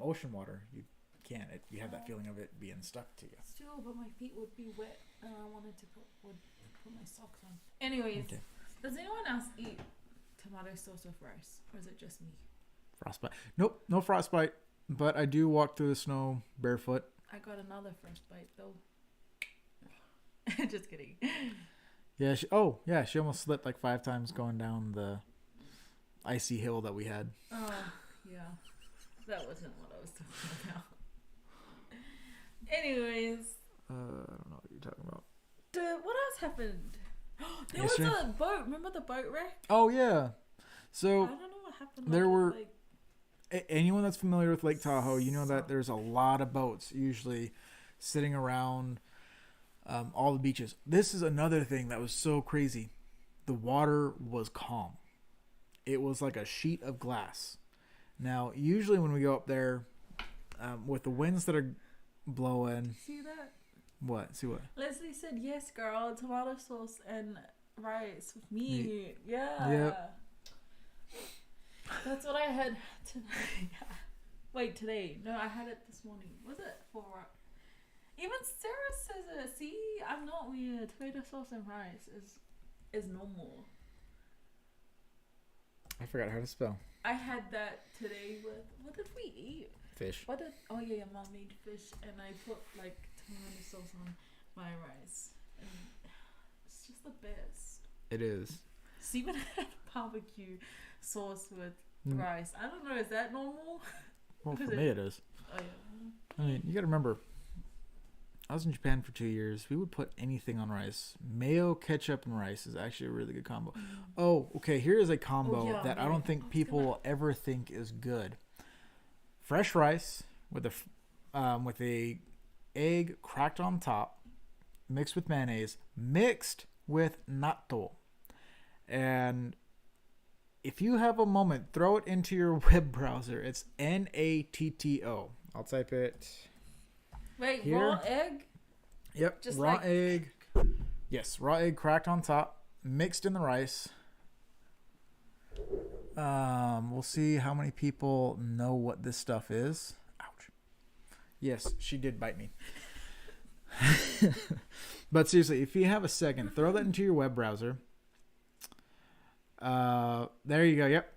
ocean water, you can't. You have that feeling of it being stuck to you. Still, but my feet would be wet, and I wanted to put put my socks on. Anyways, Okay. does anyone else eat tomato sauce with rice, or is it just me? Frostbite. Nope, no frostbite. But I do walk through the snow barefoot. I got another frostbite though. Just kidding. Yeah. She almost slipped like 5 times going down the icy hill that we had. Oh, yeah. That wasn't what I was talking about. Anyways. I don't know what you're talking about. What else happened? There Yesterday? was a boat. Remember the boat wreck? Oh, yeah. So I don't know what happened. there were... Like, anyone that's familiar with Lake Tahoe, you know that there's a lot of boats usually sitting around all the beaches. This is another thing that was so crazy. The water was calm. It was like a sheet of glass. Now, usually when we go up there, with the winds that are blowing... See that? What? See what? Leslie said, yes, girl, tomato sauce and rice with meat. Yeah. Yep. That's what I had today. Wait, today? No, I had it this morning. Was it for... Even Sarah says it. See, I'm not weird. Tomato sauce and rice is normal. I forgot how to spell. I had that today with... What did we eat? Fish. Oh yeah, Mom made fish and I put like tomato sauce on my rice. And it's just the best. It is. Steven had barbecue sauce with rice. I don't know, is that normal? Well, for me it is. Oh yeah. I mean, you gotta remember, I was in Japan for 2 years. We would put anything on rice. Mayo, ketchup, and rice is actually a really good combo. Oh, okay. Here is a combo that I don't think people will ever think is good. Fresh rice with a egg cracked on top, mixed with mayonnaise, mixed with natto. And if you have a moment, throw it into your web browser. It's natto. I'll type it. Wait, here. raw egg? Yep, Just raw like... egg. Yes, raw egg cracked on top, mixed in the rice. We'll see how many people know what this stuff is. Ouch. Yes, she did bite me. But seriously, if you have a second, throw that into your web browser. There you go. Yep.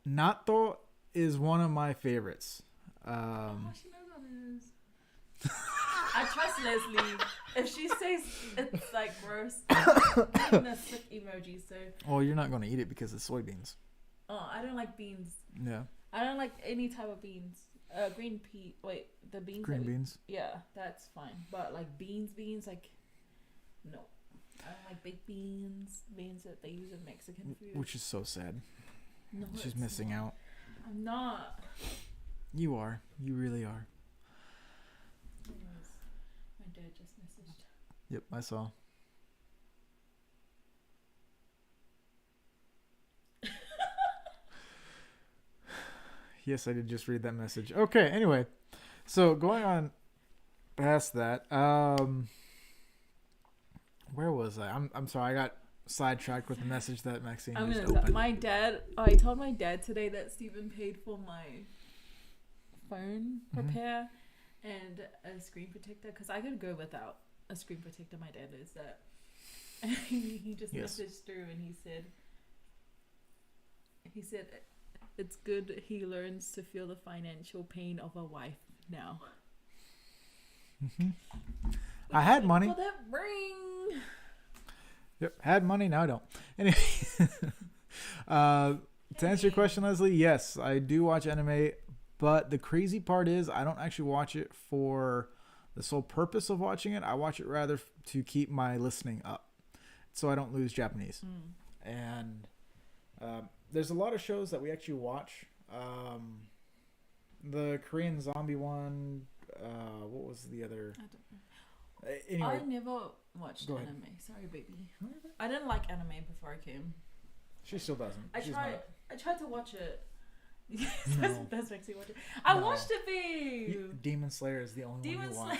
Natto is one of my favorites. She knows what it is. I trust Leslie. If she says it's like gross, I'm a sick emoji. So. Oh, you're not going to eat it because it's soybeans. Oh, I don't like beans. Yeah. I don't like any type of beans. Green pea. Wait, the beans. Green beans. Yeah, that's fine. But like beans, like, no. I don't like baked beans that they use in Mexican food. Which is so sad. No, She's missing out. I'm not. You are. You really are. Anyways, my dad just messaged. Yep, I saw. Yes, I did just read that message. Okay, anyway. So going on past that, where was I? I'm sorry, I got sidetracked with the message that Maxine just opened. My dad, I told my dad today that Stephen paid for my phone repair and a screen protector because I could go without a screen protector. My dad knows that. And he just messaged through and he said it's good he learns to feel the financial pain of a wife now. I had money. For that ring. Yep, had money, now I don't. Anyway, to answer your question, Leslie, yes, I do watch anime, but the crazy part is I don't actually watch it for the sole purpose of watching it. I watch it rather to keep my listening up, so I don't lose Japanese. And there's a lot of shows that we actually watch. The Korean zombie one. What was the other? I don't know. Anyway, I never watched anime. Sorry, baby. I didn't like anime before I came. She still doesn't. I tried to watch it. No. That's makes me watch it. I watched it, babe. Demon Slayer is the only one you watch.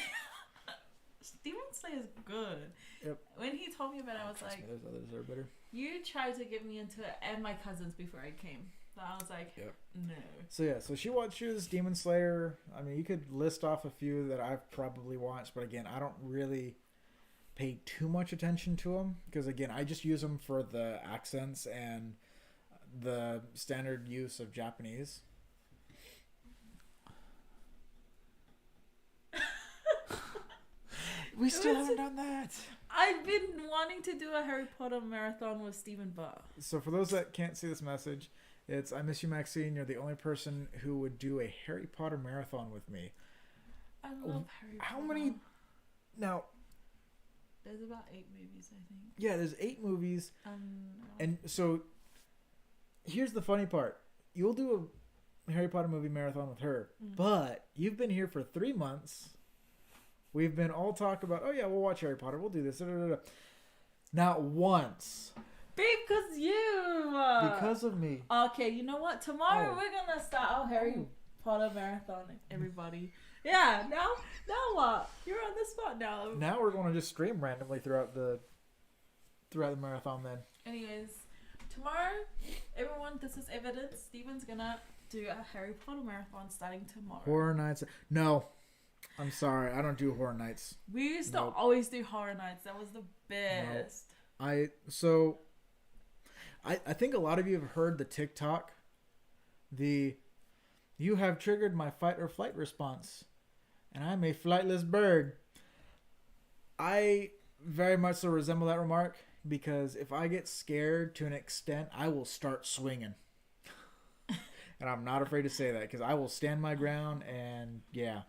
Demon Slayer is good. Yep. When he told me about it, I was like, there's others that are better. You tried to get me into it and my cousins before I came. So I was like, no. So yeah, so she watches Demon Slayer. I mean, you could list off a few that I've probably watched, but again, I don't really pay too much attention to them because again, I just use them for the accents and the standard use of Japanese. We still haven't done that. I've been wanting to do a Harry Potter marathon with Stephen Barr. So for those that can't see this message, it's I miss you, Maxine. You're the only person who would do a Harry Potter marathon with me. I love Harry Potter. How many? Now, there's about 8 movies, I think. Yeah, there's 8 movies. And so, here's the funny part. You'll do a Harry Potter movie marathon with her, but you've been here for 3 months. We've been all talk about, oh yeah, we'll watch Harry Potter. We'll do this. Not once. Babe, because you. Because of me. Okay, you know what? Tomorrow we're going to start our Harry Potter marathon, everybody. Yeah, now what? You're on the spot now. Now we're going to just stream randomly throughout the marathon then. Anyways, tomorrow, everyone, this is evidence. Steven's going to do a Harry Potter marathon starting tomorrow. Horror Nights. No. I'm sorry. I don't do Horror Nights. We used to always do Horror Nights. That was the best. Nope. I think a lot of you have heard the TikTok. You have triggered my fight or flight response. And I'm a flightless bird. I very much so resemble that remark because if I get scared to an extent, I will start swinging. And I'm not afraid to say that because I will stand my ground and yeah.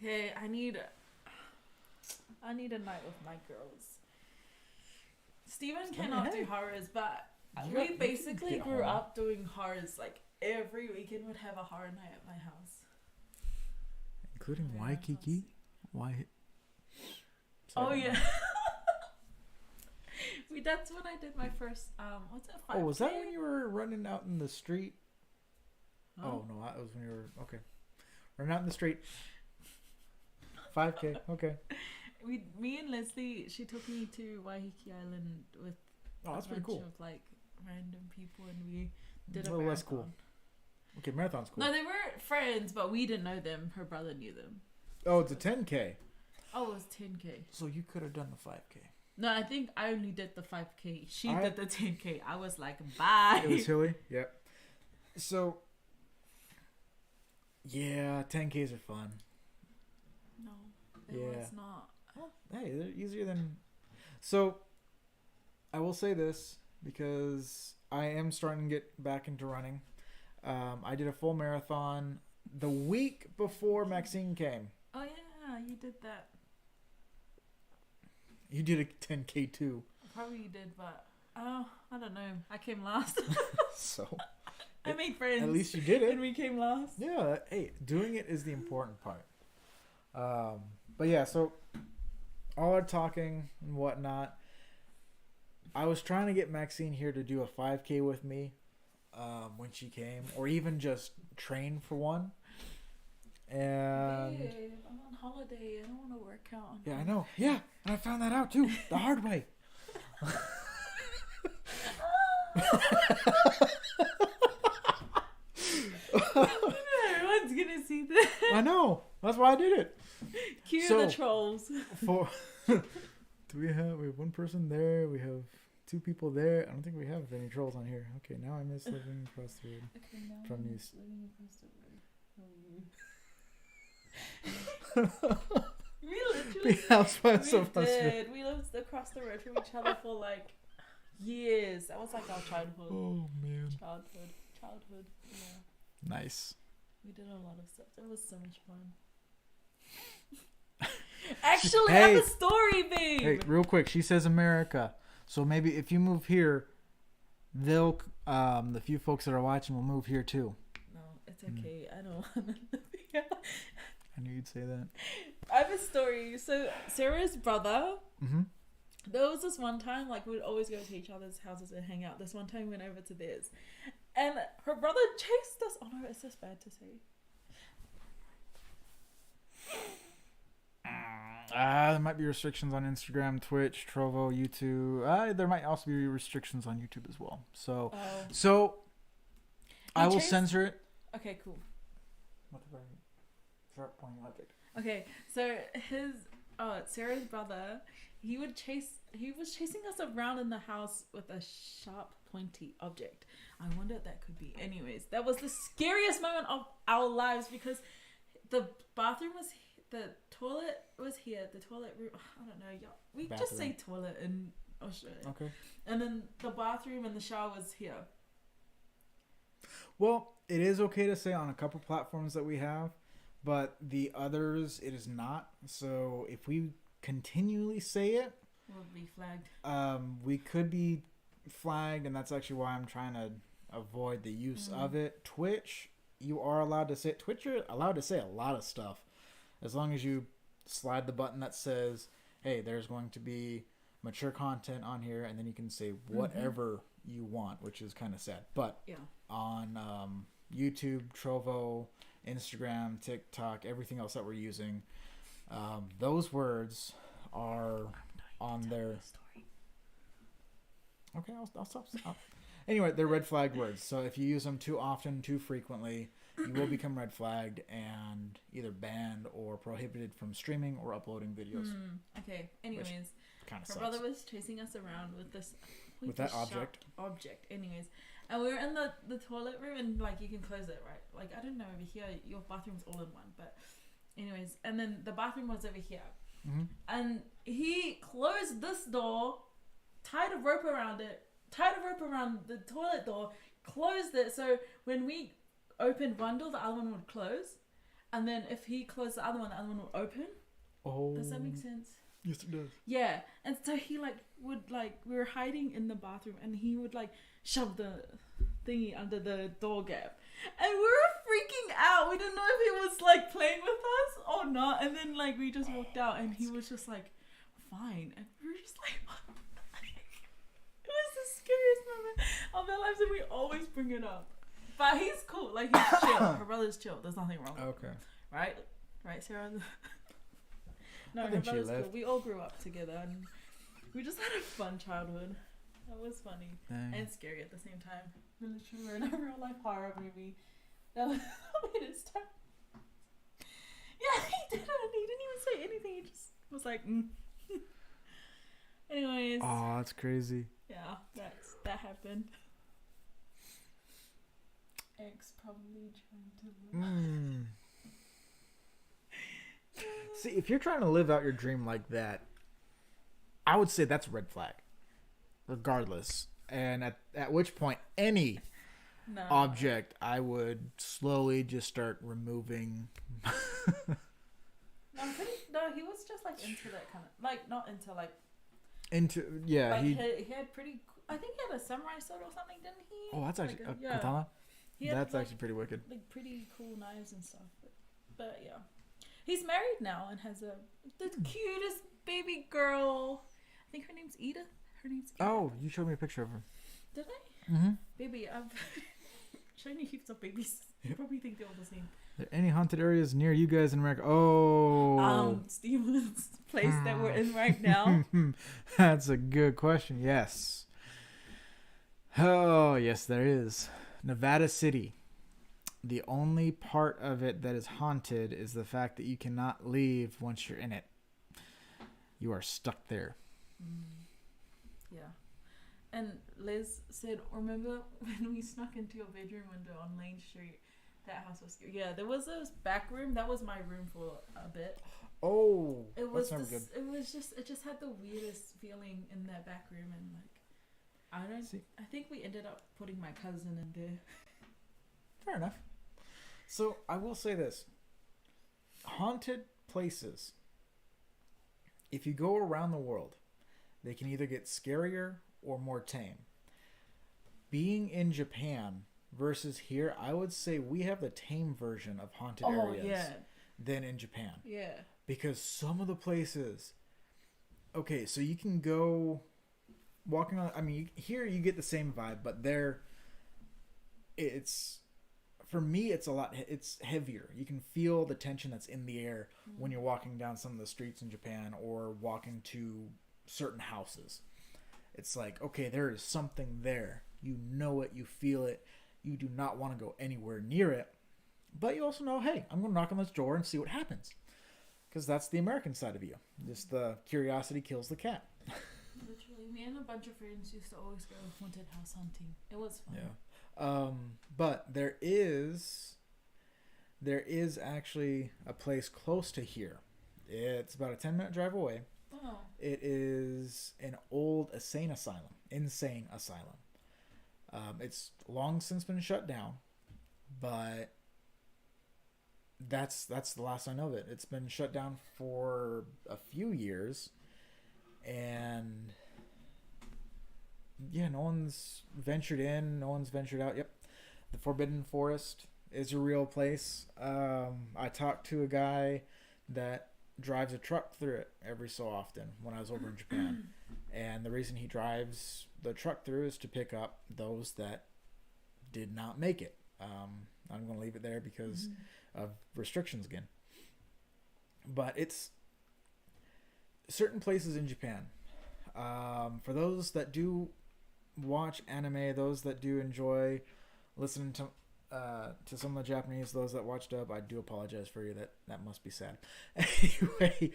Okay, I need a night with my girls. Steven cannot do horrors, but we basically grew up doing horrors. Like every weekend would have a horror night at my house. Including Waikiki? Why? Oh yeah. That's when I did my first what's it? 5K? Oh, was that when you were running out in the street? Huh? Oh no, that was when you were running out in the street. 5K, okay. Me and Leslie, she took me to Waiheke Island with that's pretty cool. Of like random people, and we did a little little less cool. Okay, marathon's cool. No, they weren't friends, but we didn't know them. Her brother knew them. Oh, it's a 10K. Oh, it was 10K. So you could have done the 5K. No, I think I only did the 5K. She did the 10K. I was like, bye. It was hilly. Yep. So, yeah, 10Ks are fun. No, it was not. Well, hey, they're easier than... So, I will say this because I am starting to get back into running. I did a full marathon the week before Maxine came. Oh, yeah, you did that. You did a 10K too. Probably you did, but I don't know. I came last. So I made friends. At least you did it. And we came last. Yeah. Hey, doing it is the important part. But yeah, so all our talking and whatnot. I was trying to get Maxine here to do a 5K with me when she came, or even just train for one. And Babe, I'm on holiday. I don't want to work out. Yeah, I know. Yeah, and I found that out too, the hard way. Everyone's gonna see this. I know. That's why I did it. Cue the trolls. We have one person there. We have 2 people there. I don't think we have any trolls on here. Okay, now I miss living across the road from you. We literally we lived across the road from each other for like years. That was like our childhood. Oh man. Childhood. Yeah. Nice. We did a lot of stuff. It was so much fun. Actually, I have a story, babe. Hey, real quick. She says America. So maybe if you move here, they'll the few folks that are watching will move here too. No, it's okay. I don't want to live here. I knew you'd say that. I have a story. So Sarah's brother. Mm-hmm. There was this one time, like we'd always go to each other's houses and hang out. This one time we went over to theirs, and her brother chased us. Oh no, it's just bad to say. There might be restrictions on Instagram, Twitch, Trovo, YouTube. There might also be restrictions on YouTube as well. So I will censor it. Okay, cool. Sharp point logic. Okay, so his Sarah's brother, he was chasing us around in the house with a sharp, pointy object. I wonder what that could be. Anyways, that was the scariest moment of our lives because the bathroom was, the toilet was here, the toilet room, I don't know, y'all. We Bathroom. just say toilet in Australia. Okay. And then the bathroom and the shower was here. Well, it is okay to say on a couple platforms that we have, but the others it is not. So if we continually say it, We'll be flagged. we could be flagged, and that's actually why I'm trying to avoid the use of it. Twitch, you are allowed to say Twitch. You're allowed to say a lot of stuff, as long as you slide the button that says, "Hey, there's going to be mature content on here," and then you can say whatever you want, which is kind of sad. But Yeah. on YouTube, Trovo, Instagram, TikTok, everything else that we're using, those words are on there. Okay, I'll stop. Anyway, they're red flagged words. So if you use them too often, too frequently, you will become red flagged and either banned or prohibited from streaming or uploading videos. Okay. Anyways, Kind of her sucks. brother was chasing us around with this With that sharp object. Anyways, and we were in the toilet room, and like you can close it, right? Like I don't know, over here your bathroom's all in one, but anyways, and then the bathroom was over here, and he closed this door, tied a rope around the toilet door, closed it, so when we opened one door, the other one would close, and then if he closed the other one would open. Oh, Does that make sense? yes, it does. Yeah, and so he would we were hiding in the bathroom, and he would shove the thingy under the door gap, and we were freaking out. We didn't know if he was playing with us or not, and then we just walked out, and he was just fine, and we were just what? It was the scariest moment of our lives, and we always bring it up. But he's cool, he's chill. Her brother's chill. There's nothing wrong with him. Okay. Right, Sarah. No, I her think she brother's left. cool. We all grew up together, and we just had a fun childhood. That was funny and scary at the same time. We literally were in a real life horror movie. That was his time. Yeah, he didn't. He didn't even say anything. He just was like, Anyways. Oh, that's crazy. Yeah, that happened. Ex probably trying to. See, if you're trying to live out your dream like that, I would say that's a red flag, regardless. And at which point, any object, I would slowly just start removing. No, he was just into that kind of not into Into yeah, he had pretty. I think he had a samurai sword or something, didn't he? Oh, that's actually yeah. katana. Had, that's actually pretty wicked. Pretty cool knives and stuff. But yeah, he's married now and has the cutest baby girl. I think her name's Edith. Oh, you showed me a picture of her. Did I? Mm-hmm. Baby, I've shown you heaps of babies. You probably think they're all the same. Are there any haunted areas near you guys in America? Oh. Steven's place that we're in right now. That's a good question. Yes. Oh, yes, there is. Nevada City. The only part of it that is haunted is the fact that you cannot leave once you're in it. You are stuck there. Yeah. And Liz said, remember when we snuck into your bedroom window on Lane Street? That house was scary. Yeah, there was this back room. That was my room for a bit. Oh, it was that's never good. It just had the weirdest feeling in that back room, and I think we ended up putting my cousin in there. Fair enough. So I will say this: haunted places, if you go around the world, they can either get scarier or more tame. Being in Japan versus here, I would say we have the tame version of haunted areas than in Japan. Yeah. Because some of the places, okay, so you can go walking on. I mean, here you get the same vibe, but there, for me, it's heavier. You can feel the tension that's in the air when you're walking down some of the streets in Japan or walking to certain houses. It's like, okay, there is something there. You know it, you feel it. You do not want to go anywhere near it. But you also know, hey, I'm going to knock on this door and see what happens. Because that's the American side of you. Just the curiosity kills the cat. Literally, me and a bunch of friends used to always go haunted house hunting. It was fun. Yeah. But there is actually a place close to here. It's about a 10-minute drive away. Oh. It is an old insane asylum. It's long since been shut down, but that's the last I know of it. It's been shut down for a few years, and yeah, no one's ventured in, no one's ventured out. Yep, the Forbidden Forest is a real place. I talked to a guy that drives a truck through it every so often when I was over in Japan, and the reason he drives the truck through is to pick up those that did not make it. I'm going to leave it there because of restrictions again. But it's certain places in Japan. For those that do watch anime, those that do enjoy listening to some of the Japanese, those that watch dub, I do apologize for you. That must be sad. Anyway,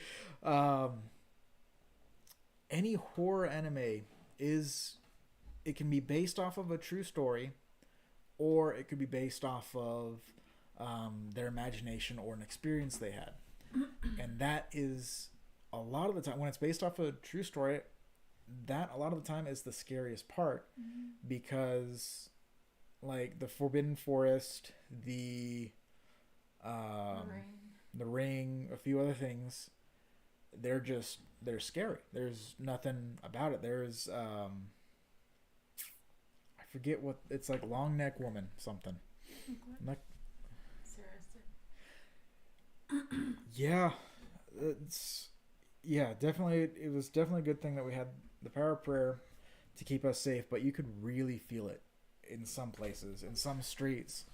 any horror anime it can be based off of a true story, or it could be based off of their imagination or an experience they had. And that is a lot of the time when it's based off of a true story, that a lot of the time is the scariest part, because like the Forbidden Forest, the Ring, a few other things, they're scary. There's nothing about it. There's I forget what it's like, long neck woman something. Yeah, definitely. It was definitely a good thing that we had the power of prayer to keep us safe, but you could really feel it in some places, in some streets.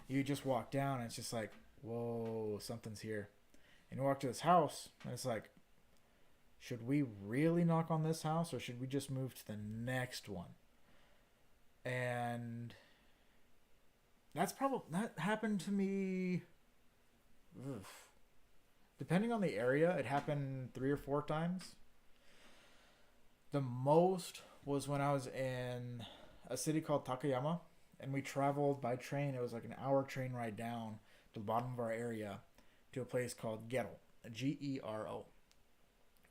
You just walk down and it's just like, whoa, something's here. And you walk to this house and it's like, should we really knock on this house, or should we just move to the next one? And that happened to me. Depending on the area, it happened 3 or 4 times. The most was when I was in a city called Takayama, and we traveled by train. It was like an hour train ride down to the bottom of our area to a place called Gero, Gero.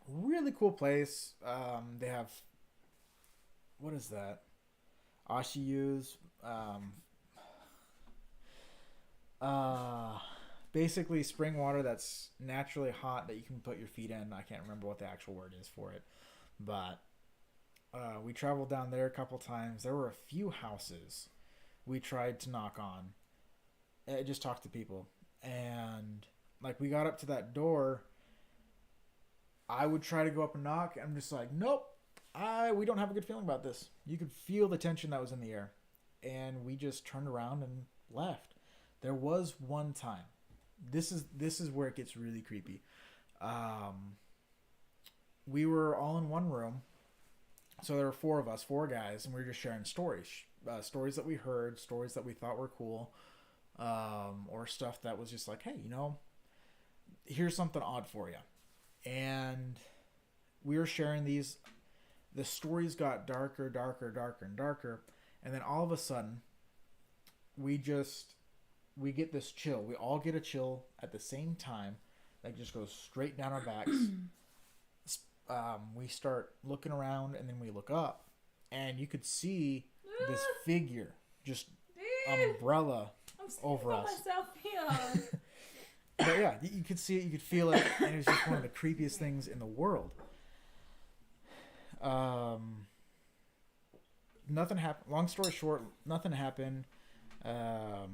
Really cool place. They have, what is that? Ashiyus. Basically spring water that's naturally hot that you can put your feet in. I can't remember what the actual word is for it, but we traveled down there a couple times. There were a few houses we tried to knock on. Just talk to people, and like we got up to that door. I would try to go up and knock. I'm just like, nope. We don't have a good feeling about this. You could feel the tension that was in the air, and we just turned around and left. There was one time. This is where it gets really creepy. We were all in one room, so there were 4 of us, 4 guys, and we were just sharing stories, stories that we heard, stories that we thought were cool, or stuff that was just like, hey, here's something odd for you. And we were sharing these. The stories got darker, and darker, and then all of a sudden, we get this chill. We all get a chill at the same time that just goes straight down our backs. We start looking around, and then we look up, and you could see this figure just umbrella over us. Myself here. But yeah, you could see it, you could feel it, and it was just one of the creepiest things in the world. Nothing happened. Long story short, nothing happened. For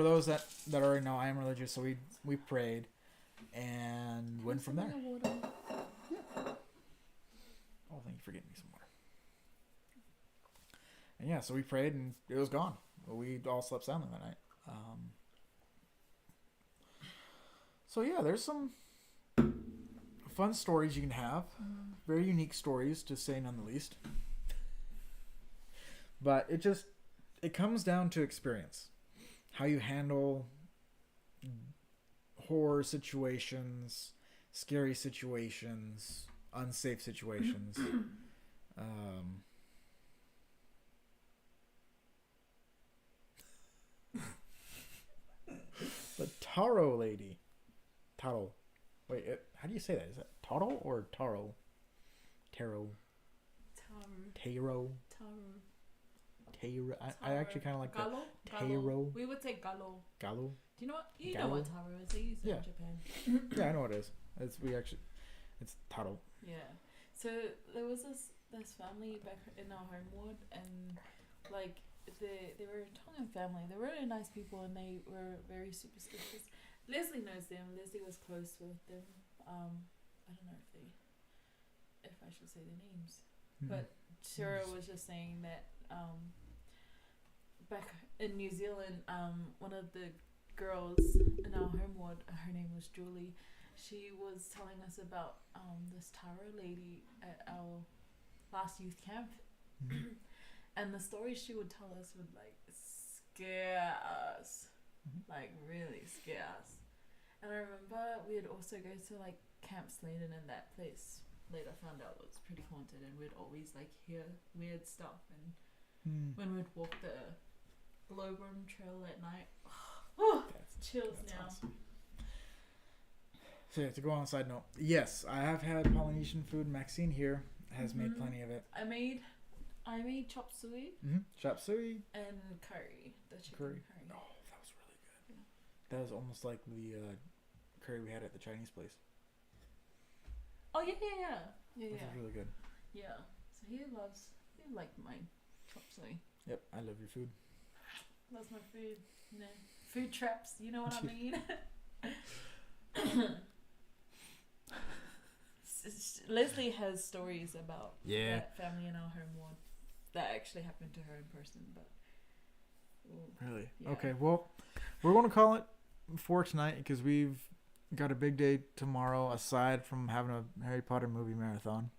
those that already know, I am religious, so we prayed and went from there. Yeah. Oh, thank you for getting me some water. And yeah, so we prayed and it was gone. We all slept soundly that night. So yeah, there's some fun stories you can have. Very unique stories, to say none the least. But it comes down to experience. How you handle horror situations, scary situations, unsafe situations. The Taro lady. Taro. Wait, how do you say that? Is that Taro or Taro? Taro. Taro. Taro. I actually kind of like Gallo? that. Taro. We would say gallo. Gallo. Do you know what? You Gallo? know what taro is? They use it in Japan. Yeah, I know what it is. It's Taro. Yeah. So there was this family back in our home ward, and like they were a Tongan family. They were really nice people, and they were very superstitious. Leslie knows them. Leslie was close with them. I don't know if I should say their names, but Sarah was just saying that back in New Zealand, one of the girls in our home ward, her name was Julie. She was telling us about this Tara lady at our last youth camp, and the stories she would tell us would like scare us, like really scare us. And I remember we'd also go to like Camp Sladen, and that place later found out was pretty haunted, and we'd always like hear weird stuff. And when we'd walk the glowworm trail at night, that's chills now. Awesome. So yeah, to go on a side note, yes, I have had Polynesian food. Maxine here has made plenty of it. I made chop suey. Chop suey and curry. The chicken curry. Oh, that was really good. Yeah. That was almost like the curry we had at the Chinese place. Oh yeah. That was really good. Yeah. So he liked my chop suey. Yep, I love your food. Loves my food. You know, food traps. You know what I mean. Leslie has stories about that family in our home ward that actually happened to her in person, but really? Yeah. Okay, well, we're going to call it for tonight because we've got a big day tomorrow aside from having a Harry Potter movie marathon.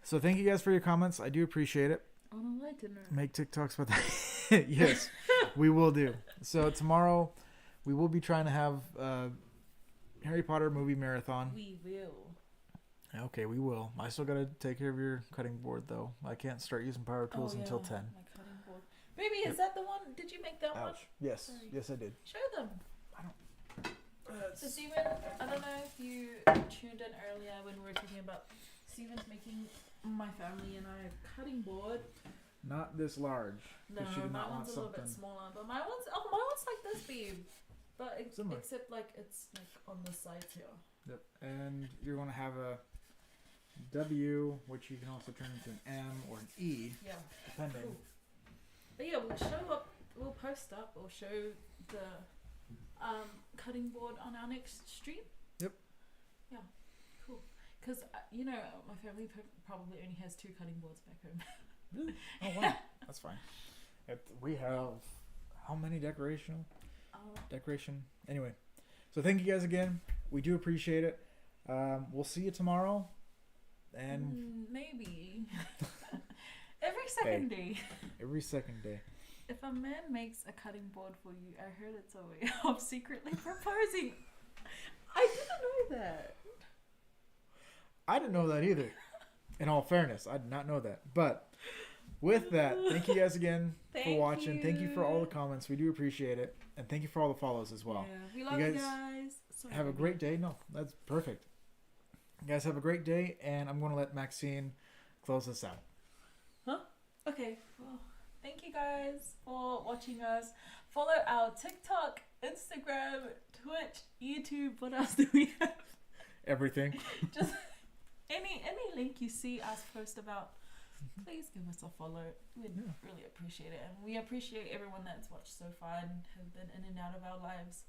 So thank you guys for your comments. I do appreciate it. On a lighter note. Make TikToks about that. Yes, we will do. So tomorrow we will be trying to have Harry Potter movie marathon. We will. Okay, we will. I still gotta take care of your cutting board though. I can't start using power tools until 10. My cutting board. Baby, is that the one? Did you make that one? Yes. Sorry. Yes, I did. Show them. I don't. So Steven, I don't know if you tuned in earlier when we were talking about Steven's making my family and I a cutting board. Not this large. No, my one's a little bit smaller, but my one's like this big, but except like it's like on the sides here. Yep, and you're gonna have a W, which you can also turn into an M or an E. Yeah. Depending. Cool. But yeah, we'll post up or show the cutting board on our next stream. Yep. Yeah. Cool. Because my family probably only has 2 cutting boards back home. Really? Oh wow, that's fine. We have how many decoration? Anyway, so thank you guys again. We do appreciate it. We'll see you tomorrow. And maybe every second day. Every second day. If a man makes a cutting board for you, I heard it's a way of secretly proposing. I didn't know that. I didn't know that either. In all fairness, I did not know that. But with that, thank you guys again for watching. Thank you for all the comments. We do appreciate it. And thank you for all the follows as well. Yeah, we love you guys. Sorry. Have a great day. No, that's perfect. You guys have a great day, and I'm going to let Maxine close this out. Huh? Okay. Well, thank you guys for watching us. Follow our TikTok, Instagram, Twitch, YouTube. What else do we have? Everything. Just any link you see us post about, please give us a follow. We'd really appreciate it. And we appreciate everyone that's watched so far and have been in and out of our lives.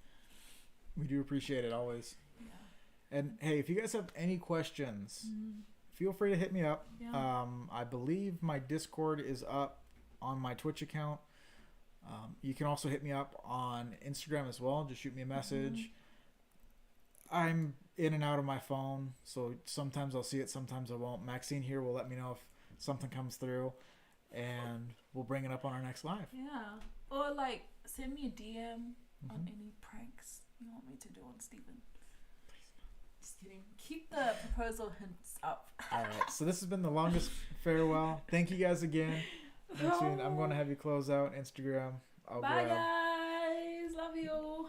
We do appreciate it always. Yeah. And hey, if you guys have any questions, feel free to hit me up. Yeah. I believe my Discord is up on my Twitch account. You can also hit me up on Instagram as well. Just shoot me a message. I'm in and out of my phone, so sometimes I'll see it, sometimes I won't. Maxine here will let me know if something comes through, and we'll bring it up on our next live. Yeah. Or like send me a DM on any pranks you want me to do on Stephen. Just kidding. Keep the proposal hints up. All right. So this has been the longest farewell. Thank you guys again. Maxine, I'm going to have you close out Instagram. Bye, guys. Love you.